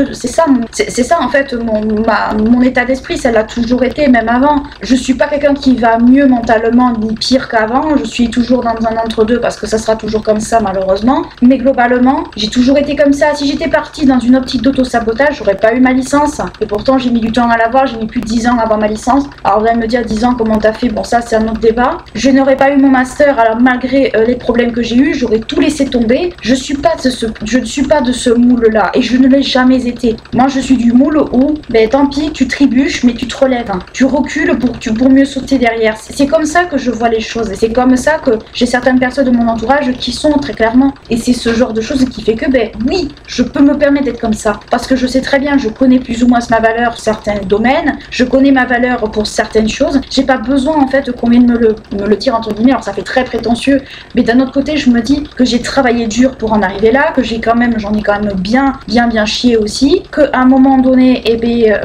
en fait mon état d'esprit, ça l'a toujours été, même avant. Je suis pas quelqu'un qui va mieux mentalement ni pire qu'avant, je suis toujours dans un entre-deux parce que ça sera toujours comme ça malheureusement, mais globalement, j'ai toujours été comme ça. Si j'étais partie dans une optique d'auto-sabotage, j'aurais pas eu ma licence, et pourtant j'ai mis du temps à l'avoir, j'ai mis plus de 10 ans à avoir ma licence. Alors vous allez me dire 10 ans comment t'as fait, bon ça c'est un autre débat. Je n'aurais pas eu mon master, alors malgré les problèmes que j'ai eu, j'aurais tout laissé tomber. Je ne suis pas de ce moule là, et je ne l'ai jamais été. Moi je suis du moule où, ben tant pis, tu trébuches mais tu te relèves, hein. Tu recules pour mieux sauter derrière. C'est comme ça que je vois les choses, et c'est comme ça que j'ai certaines personnes de mon entourage qui sont très clairement, et c'est ce genre de choses qui fait que ben oui, je peux me permettre d'être comme ça, parce que je sais très bien, je connais plus ou moins ma valeur sur certains domaines, je connais ma valeur pour certaines choses, j'ai pas besoin en fait qu'on vienne me le dire entre guillemets. Alors ça fait très prétentieux, mais d'un autre côté je me dis que j'ai travaillé dur pour en arriver là, que j'en ai quand même bien chié aussi, qu'à un moment donné, eh ben,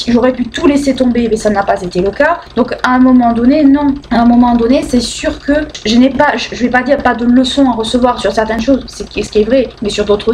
j'aurais pu tout laisser tomber, mais ça n'a pas été le cas. Donc à un moment donné, non. À un moment donné, c'est sûr que je vais pas dire pas de leçons à recevoir sur certaines choses, c'est ce qui est vrai, mais sur d'autres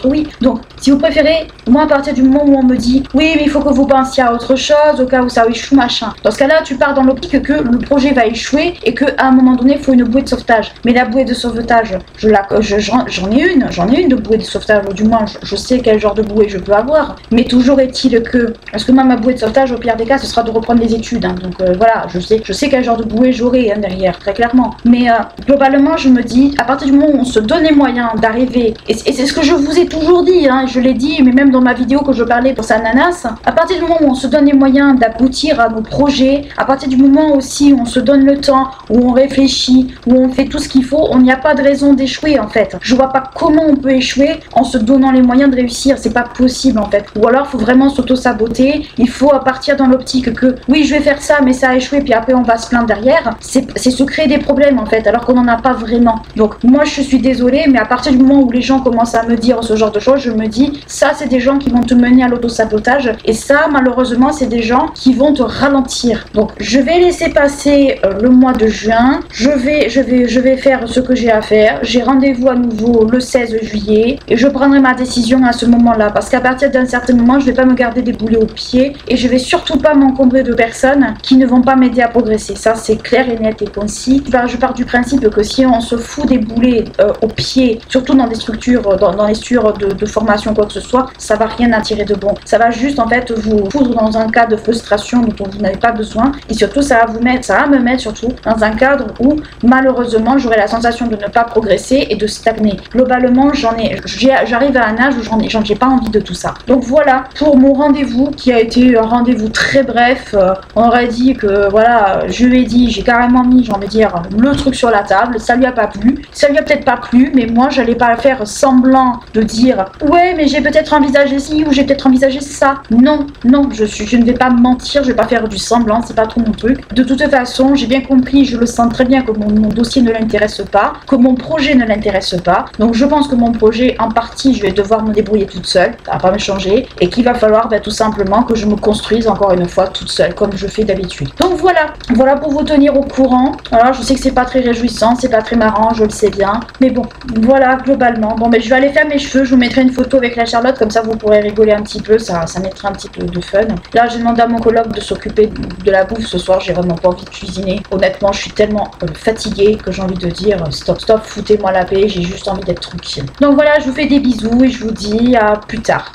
oui. Donc si vous préférez, moi à partir du moment où on me dit oui mais il faut que vous pensiez à autre chose au cas où ça échoue machin, dans ce cas là tu pars dans l'optique que le projet va échouer et qu'à un moment donné il faut une bouée de sauvetage. Mais la bouée de sauvetage, j'en ai une de bouée de sauvetage, ou du moins je sais quel genre de bouée je peux avoir, mais toujours est-il que, parce que moi ma bouée de sauvetage au pire des cas ce sera de reprendre les études, hein. Donc voilà, je sais quel genre de bouée j'aurai, hein, derrière, très clairement. Mais globalement je me dis, à partir du moment où on se donne les moyens d'arriver, et c'est ce que je vous ai toujours dit, hein, je l'ai dit, mais même dans ma vidéo que je parlais pour Sananas, à partir du moment où on se donne les moyens d'aboutir à nos projets, à partir du moment aussi où on se donne le temps, où on réfléchit, où on fait tout ce qu'il faut, on n'y a pas de raison d'échouer en fait. Je vois pas comment on peut échouer en se donnant les moyens de réussir, c'est pas possible en fait. Ou alors il faut vraiment s'auto-saboter, il faut partir dans l'optique que oui je vais faire ça mais ça a échoué, puis après on va se plaindre derrière, c'est se créer des problèmes en fait, alors qu'on n'en a pas vraiment. Donc moi je suis désolée, mais à partir du moment où les gens commencent à me dire ce genre de choses, je me dis ça c'est des gens qui vont te mener à l'auto-sabotage, et ça malheureusement c'est des gens qui vont te ralentir. Donc je vais laisser passer le mois de juin, je vais faire ce que j'ai à faire, j'ai rendez-vous à nouveau le 16 juillet et je prendrai ma décision à ce moment-là, parce qu'à partir d'un certain moment je vais pas me garder des boulets aux pieds, et je vais surtout pas m'encombrer de personnes qui ne vont pas m'aider à progresser. Ça c'est clair et net et concis. Je pars du principe que si on se fout des boulets aux pieds, surtout dans des structures, dans les structures de formation quoi que ce soit, ça va rien attirer de bon. Ça va juste en fait vous foudre dans un cas de frustration dont vous n'avez pas besoin, et surtout ça va me mettre surtout dans un cadre où malheureusement j'aurai la sensation de ne pas progresser et de stagner. Globalement j'arrive à un âge où j'ai pas envie de tout ça. Donc voilà pour mon rendez-vous qui a été un rendez-vous très bref. On aurait dit que voilà, je lui ai dit, j'ai carrément mis, j'ai envie de dire, le truc sur la table, ça lui a pas plu, ça lui a peut-être pas plu, mais moi j'allais pas faire semblant de dire ouais mais j'ai peut-être envisagé ci ou j'ai peut-être envisagé ça. Non, je ne vais pas mentir, je vais pas faire du semblant, c'est pas trop mon truc. De toute façon, j'ai bien compris, je le sens très bien que mon dossier ne l'intéresse pas, que mon projet ne l'intéresse m'intéresse pas. Donc je pense que mon projet, en partie, je vais devoir me débrouiller toute seule, ça va pas me changer, et qu'il va falloir tout simplement que je me construise encore une fois toute seule, comme je fais d'habitude. Donc voilà pour vous tenir au courant. Alors je sais que c'est pas très réjouissant, c'est pas très marrant, je le sais bien, mais bon, voilà globalement. Bon, mais je vais aller faire mes cheveux, je vous mettrai une photo avec la Charlotte, comme ça vous pourrez rigoler un petit peu, ça mettra un petit peu de fun. Là j'ai demandé à mon coloc de s'occuper de la bouffe ce soir, j'ai vraiment pas envie de cuisiner. Honnêtement, je suis tellement fatiguée que j'ai envie de dire stop, foutez-moi la paix, j'ai juste envie d'être tranquille. Donc voilà, je vous fais des bisous et je vous dis à plus tard.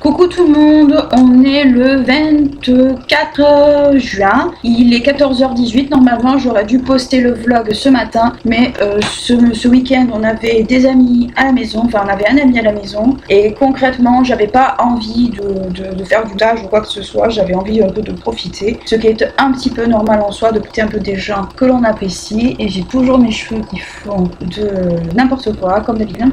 Coucou tout le monde, on est le 24 juin, il est 14h18, normalement j'aurais dû poster le vlog ce matin, mais ce week-end on avait des amis à la maison, enfin on avait un ami à la maison, et concrètement j'avais pas envie de faire du montage ou quoi que ce soit, j'avais envie un peu de profiter, ce qui est un petit peu normal en soi, de profiter un peu des gens que l'on apprécie, et j'ai toujours mes cheveux qui font de n'importe quoi, comme d'habitude.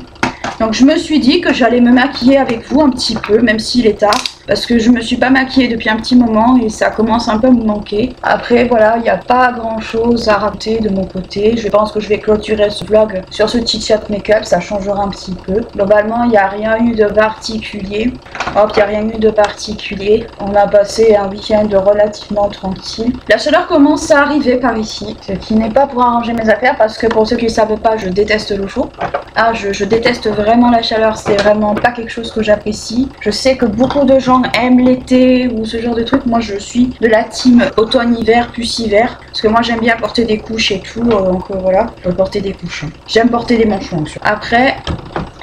Donc je me suis dit que j'allais me maquiller avec vous un petit peu, même s'il est tard, parce que je me suis pas maquillée depuis un petit moment et ça commence un peu à me manquer. Après voilà, il n'y a pas grand chose à rater de mon côté. Je pense que je vais clôturer ce vlog sur ce petit chat make-up, ça changera un petit peu. Globalement, il n'y a rien eu de particulier. Hop, il n'y a rien eu de particulier. On a passé un week-end relativement tranquille. La chaleur commence à arriver par ici, ce qui n'est pas pour arranger mes affaires, parce que pour ceux qui ne savent pas, je déteste le chaud. Ah, je déteste vraiment la chaleur, c'est vraiment pas quelque chose que j'apprécie. Je sais que beaucoup de gens aiment l'été ou ce genre de truc. Moi je suis de la team automne-hiver plus hiver, parce que moi j'aime bien porter des couches et tout, donc voilà, je peux porter des couches. J'aime porter des manchons. Après,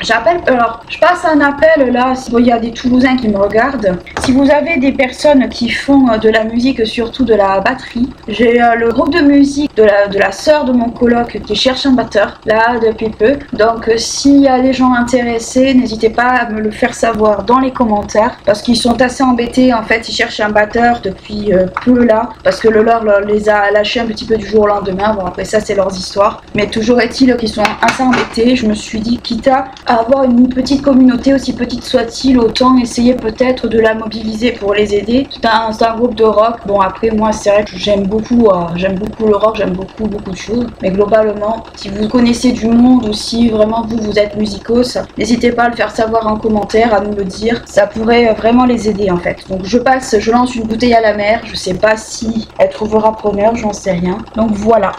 j'appelle, alors je passe un appel là, il y a des Toulousains qui me regardent. Si vous avez des personnes qui font de la musique, surtout de la batterie, j'ai le groupe de musique de la sœur de mon coloc qui cherche un batteur là depuis peu. Donc s'il y a des gens intéressés, n'hésitez pas à me le faire savoir dans les commentaires, parce qu'ils sont assez embêtés en fait, ils cherchent un batteur depuis peu là, parce que le leur les a lâchés un petit peu du jour au lendemain. Bon après ça c'est leurs histoires, mais toujours est-il qu'ils sont assez embêtés. Je me suis dit quitte à avoir une petite communauté, aussi petite soit-il, autant essayer peut-être de la mobiliser pour les aider. C'est un groupe de rock. Bon après moi c'est vrai que j'aime beaucoup le rock, j'aime beaucoup de choses, mais globalement si vous connaissez du monde ou si vraiment vous êtes musicos, n'hésitez pas à le faire savoir en commentaire, à nous le dire, ça pourrait vraiment les aider en fait. Donc je lance une bouteille à la mer, je sais pas si elle trouvera preneur, j'en sais rien. Donc voilà,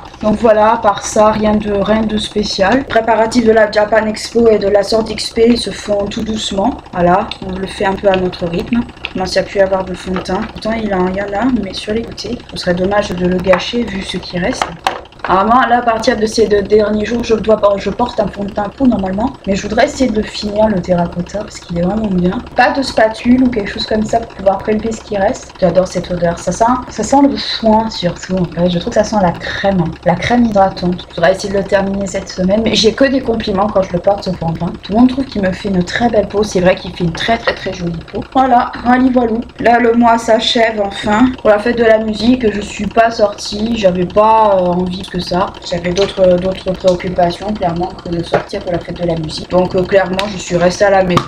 à part ça, rien de spécial. Préparatifs de la Japan Expo et de la Sorte XP se font tout doucement, voilà, on le fait un peu à notre rythme. Moi il n'y a plus à avoir de fond de teint, pourtant il y en a, mais sur les côtés, ce serait dommage de le gâcher vu ce qui reste. Normalement, là, à partir de ces 2 derniers jours, je porte un fond de teint pour normalement, mais je voudrais essayer de finir le terracotta parce qu'il est vraiment bien. Pas de spatule ou quelque chose comme ça pour pouvoir prélever ce qui reste. J'adore cette odeur, ça sent le soin surtout. En fait. Je trouve que ça sent la crème hydratante. Je voudrais essayer de le terminer cette semaine, mais j'ai que des compliments quand je le porte ce fond de teint. Tout le monde trouve qu'il me fait une très belle peau, c'est vrai qu'il fait une très jolie peau. Voilà, voilou. Là, le mois s'achève enfin. Pour la fête de la musique, je suis pas sortie, j'avais pas envie que ça. J'avais d'autres préoccupations clairement que de sortir pour la fête de la musique. Donc clairement je suis restée à la maison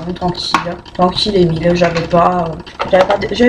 tranquille et mille. J'avais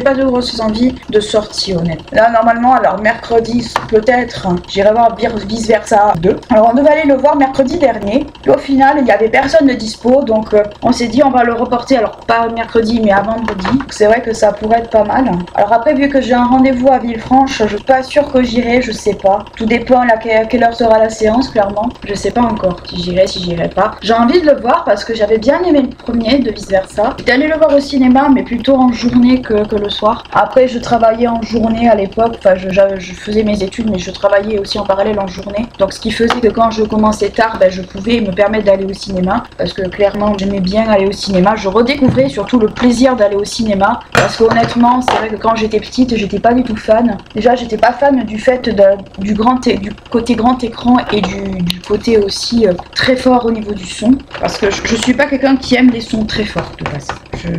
pas de grosses envies de sortir honnête. Là normalement alors mercredi peut-être j'irai voir Vice Versa 2. Alors on devait aller le voir mercredi dernier. Et au final il y avait personne de dispo, donc on s'est dit on va le reporter, alors pas mercredi mais à vendredi. C'est vrai que ça pourrait être pas mal. Alors après vu que j'ai un rendez-vous à Villefranche, je suis pas sûre que j'irai, je sais pas. Tout dépend à quelle heure sera la séance clairement. Je sais pas encore si j'irai pas. J'ai envie de le voir parce que j'avais bien aimé le premier de Vice Versa. J'étais allée le voir au cinéma mais plutôt en journée que le soir. Après je travaillais en journée à l'époque, enfin je faisais mes études mais je travaillais aussi en parallèle en journée. Donc ce qui faisait que quand je commençais tard, je pouvais me permettre d'aller au cinéma parce que clairement j'aimais bien aller au cinéma. Je redécouvrais surtout le plaisir d'aller au cinéma parce que honnêtement c'est vrai que quand j'étais petite j'étais pas du tout fan. Déjà j'étais pas fan du fait du côté grand écran et du côté aussi très fort au niveau du son, parce que je suis pas quelqu'un qui aime les sons très forts de base.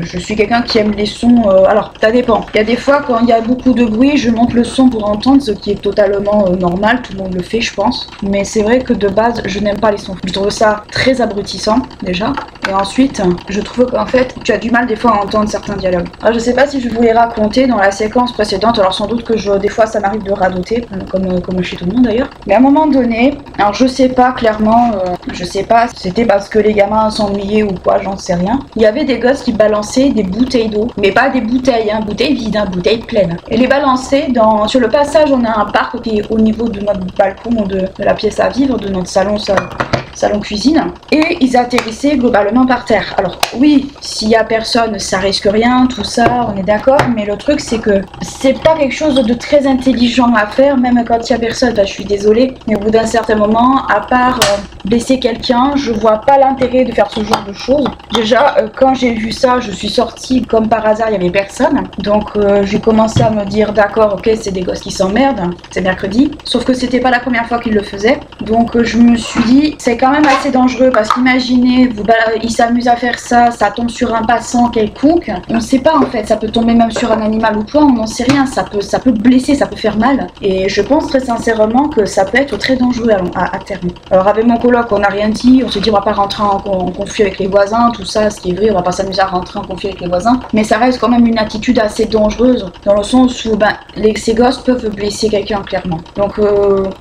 Je suis quelqu'un qui aime les sons, alors ça dépend. Il y a des fois quand il y a beaucoup de bruit, je monte le son pour entendre, ce qui est totalement normal, tout le monde le fait je pense. Mais c'est vrai que de base, je n'aime pas les sons. Je trouve ça très abrutissant déjà. Et ensuite, je trouve qu'en fait, tu as du mal des fois à entendre certains dialogues. Alors je sais pas si je voulais raconter dans la séquence précédente, alors sans doute que des fois ça m'arrive de radoter, comme chez tout le monde d'ailleurs. Mais à un moment donné, alors je sais pas clairement, je sais pas si c'était parce que les gamins s'ennuyaient ou quoi, j'en sais rien. Il y avait des gosses qui balançaient des bouteilles d'eau, mais pas des bouteilles, hein, bouteilles vides, hein, bouteilles pleines. Et les balançaient sur le passage, on a un parc qui est au niveau de notre balcon de la pièce à vivre, de notre salon cuisine, et ils atterrissaient globalement par terre. Alors oui, s'il y a personne, ça risque rien, tout ça, on est d'accord, mais le truc c'est que c'est pas quelque chose de très intelligent à faire, même quand il y a personne. Enfin, je suis désolée, mais au bout d'un certain moment, à part blesser quelqu'un, je vois pas l'intérêt de faire ce genre de choses. Déjà, quand j'ai vu ça, je suis sortie comme par hasard, il y avait personne, donc j'ai commencé à me dire d'accord, ok, c'est des gosses qui s'emmerdent, c'est mercredi, sauf que c'était pas la première fois qu'ils le faisaient, donc je me suis dit, c'est quand même assez dangereux parce qu'imaginez, ils s'amusent à faire ça, ça tombe sur un passant quelconque, on ne sait pas en fait, ça peut tomber même sur un animal ou quoi, on n'en sait rien, ça peut blesser, ça peut faire mal, et je pense très sincèrement que ça peut être très dangereux à terme. Alors avec mon coloc, on n'a rien dit, on s'est dit on va pas rentrer en conflit avec les voisins, tout ça, ce qui est vrai, on va pas s'amuser à rentrer en conflit avec les voisins, mais ça reste quand même une attitude assez dangereuse, dans le sens où ces gosses peuvent blesser quelqu'un clairement. Donc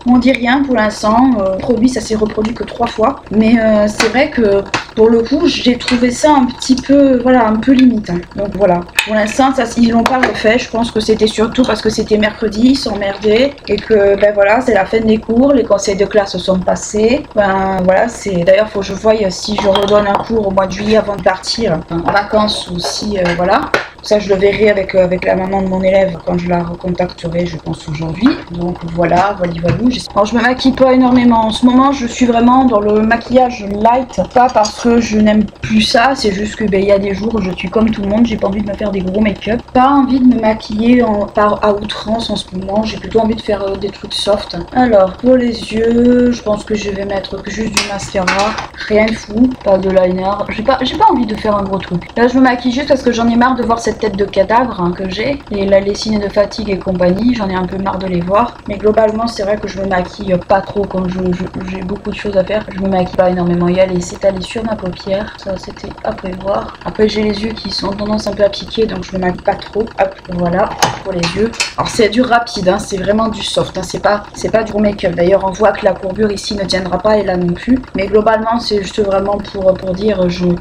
on dit rien pour l'instant, produit ça s'est reproduit que 3 fois, mais c'est vrai que pour le coup j'ai trouvé ça un petit peu, voilà, un peu limite, hein. Donc voilà, pour l'instant ils l'ont pas refait, je pense que c'était surtout parce que c'était mercredi, ils s'emmerdaient, et que voilà, c'est la fin des cours, les conseils de classe se sont passés, voilà, c'est d'ailleurs faut que je voie si je redonne un cours au mois de juillet avant de partir en vacances, ou si voilà. Ça, je le verrai avec la maman de mon élève quand je la recontacterai, je pense aujourd'hui. Donc voilà, voilà. Alors, je me maquille pas énormément. En ce moment, je suis vraiment dans le maquillage light. Pas parce que je n'aime plus ça, c'est juste que il y a des jours où je suis comme tout le monde, j'ai pas envie de me faire des gros make-up. Pas envie de me maquiller à outrance en ce moment. J'ai plutôt envie de faire des trucs soft. Alors, pour les yeux, je pense que je vais mettre juste du mascara. Rien de fou, pas de liner. J'ai pas envie de faire un gros truc. Là, je me maquille juste parce que j'en ai marre de voir cette tête de cadavre que j'ai, et les signes de fatigue et compagnie, j'en ai un peu marre de les voir, mais globalement c'est vrai que je me maquille pas trop quand j'ai beaucoup de choses à faire, je me maquille pas énormément. Il y a les étalés sur ma paupière, ça c'était à prévoir. Après j'ai les yeux qui sont tendance un peu à piquer, donc je me maquille pas trop. Hop, voilà pour les yeux. Alors c'est du rapide, hein, c'est vraiment du soft, hein, c'est pas du make-up. D'ailleurs on voit que la courbure ici ne tiendra pas, et là non plus, mais globalement c'est juste vraiment pour dire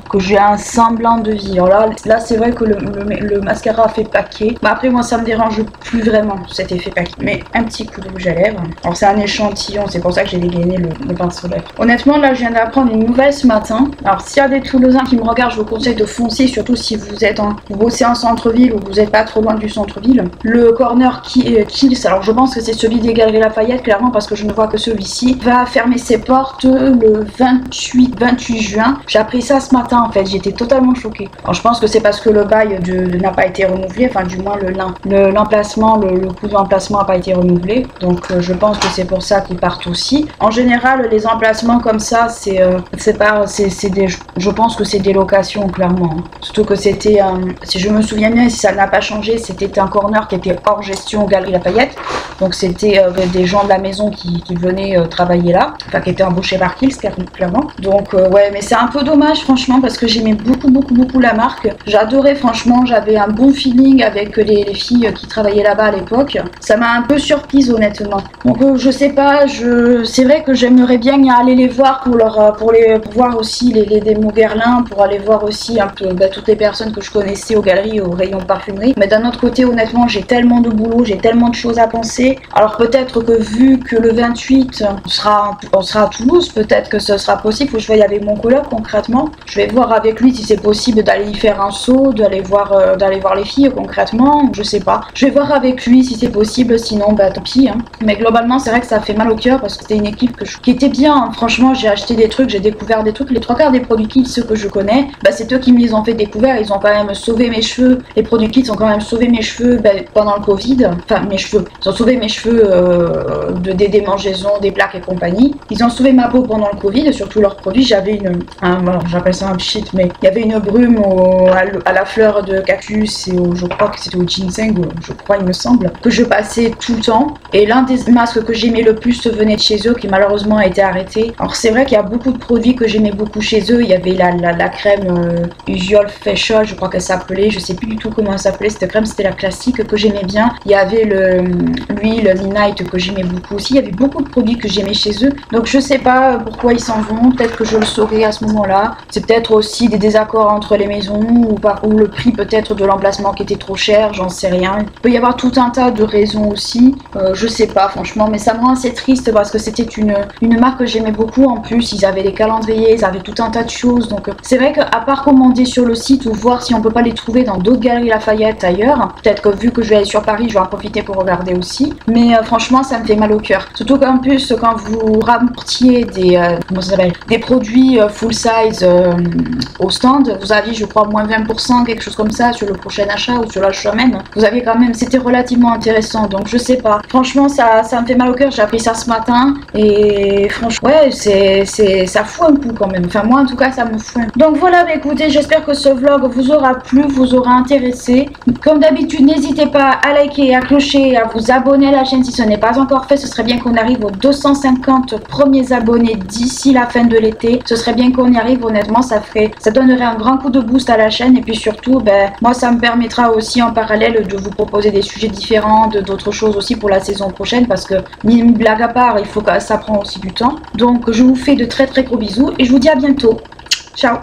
que j'ai un semblant de vie. Alors là c'est vrai que le mascara fait paquet. Mais après moi ça me dérange plus vraiment cet effet paquet. Mais un petit coup de rouge à lèvres. Alors c'est un échantillon, c'est pour ça que j'ai dégainé le pinceau lèvres. Honnêtement là je viens d'apprendre une nouvelle ce matin. Alors s'il y a des Toulousains qui me regardent, je vous conseille de foncer, surtout si vous bossez en centre-ville ou vous n'êtes pas trop loin du centre-ville. Le corner Kills, alors je pense que c'est celui des Galeries Lafayette clairement, parce que je ne vois que celui-ci, va fermer ses portes le 28 juin. J'ai appris ça ce matin en fait, j'étais totalement choquée. Alors je pense que c'est parce que le bail n'a pas été renouvelé, enfin du moins l'emplacement, le coût de l'emplacement n'a pas été renouvelé, donc je pense que c'est pour ça qu'ils partent aussi. En général les emplacements comme ça je pense que c'est des locations clairement, hein. Surtout que c'était si je me souviens bien, si ça n'a pas changé, c'était un corner qui était hors gestion aux Galeries Lafayette, donc c'était des gens de la maison qui venaient travailler là, enfin qui étaient embauchés par Kills clairement, donc ouais, mais c'est un peu dommage franchement, parce que j'aimais beaucoup la marque, j'adorais franchement, j'avais un bon feeling avec les filles qui travaillaient là-bas à l'époque. Ça m'a un peu surprise honnêtement. Donc je sais pas, c'est vrai que j'aimerais bien aller les voir pour voir aussi les démos Guerlain, pour aller voir aussi un peu toutes les personnes que je connaissais aux galeries, au rayon parfumerie. Mais d'un autre côté honnêtement j'ai tellement de boulot, j'ai tellement de choses à penser. Alors peut-être que vu que le 28 on sera à Toulouse, peut-être que ce sera possible, faut que je voie avec mon coloc concrètement. Je vais voir avec lui si c'est possible d'aller y faire un saut, d'aller voir d'aller voir les filles concrètement, je sais pas. Je vais voir avec lui si c'est possible, sinon bah tant pis. Hein. Mais globalement c'est vrai que ça fait mal au cœur parce que c'était une équipe qui était bien. Hein. Franchement j'ai acheté des trucs, j'ai découvert des trucs. Les 3/4 des produits Kits, ceux que je connais, bah c'est eux qui me les ont fait découvrir. Ils ont quand même sauvé mes cheveux. Les produits Kits ont quand même sauvé mes cheveux pendant le Covid. Enfin mes cheveux. Ils ont sauvé mes cheveux des démangeaisons, des plaques et compagnie. Ils ont sauvé ma peau pendant le Covid, surtout leurs produits. J'avais alors j'appelle ça un shit, mais il y avait une brume à la fleur de cactus et je crois que c'était au ginseng, je crois il me semble, que je passais tout le temps. Et l'un des masques que j'aimais le plus venait de chez eux, qui malheureusement a été arrêté. Alors c'est vrai qu'il y a beaucoup de produits que j'aimais beaucoup chez eux. Il y avait la crème Usual Facial, je crois qu'elle s'appelait, je sais plus du tout comment elle s'appelait, cette crème c'était la classique que j'aimais bien. Il y avait l'huile Linite que j'aimais beaucoup aussi. Il y avait beaucoup de produits que j'aimais chez eux. Donc je sais pas pourquoi ils s'en vont, peut-être que je le saurai à ce moment-là. C'est peut-être aussi des désaccords entre les maisons ou le prix peut-être de l'emplacement qui était trop cher, j'en sais rien. Il peut y avoir tout un tas de raisons aussi, je sais pas franchement, mais ça me rend assez triste parce que c'était une marque que j'aimais beaucoup. En plus ils avaient des calendriers, ils avaient tout un tas de choses, donc c'est vrai qu'à part commander sur le site ou voir si on peut pas les trouver dans d'autres galeries Lafayette ailleurs, peut-être que vu que je vais aller sur Paris je vais en profiter pour regarder aussi, mais franchement ça me fait mal au cœur, surtout qu'en plus quand vous rapportiez des produits full size au stand, vous aviez je crois moins 20%, quelque chose comme ça sur le prochain achat ou sur l'achat même. Vous aviez quand même, c'était relativement intéressant, donc je sais pas. Franchement ça me fait mal au cœur, j'ai appris ça ce matin et franchement ouais ça fout un coup quand même. Enfin moi en tout cas ça me fout. Donc voilà, bah, écoutez, j'espère que ce vlog vous aura plu, vous aura intéressé. Comme d'habitude n'hésitez pas à liker, à clocher, à vous abonner à la chaîne si ce n'est pas encore fait. Ce serait bien qu'on arrive aux 250 premiers abonnés d'ici la fin de l'été. Ce serait bien qu'on y arrive, honnêtement ça donnerait un grand coup de boost à la chaîne et puis surtout moi ça me permettra aussi en parallèle de vous proposer des sujets différents, d'autres choses aussi pour la saison prochaine, parce que ni une blague à part, il faut que ça prend aussi du temps. Donc je vous fais de très très gros bisous et je vous dis à bientôt. Ciao.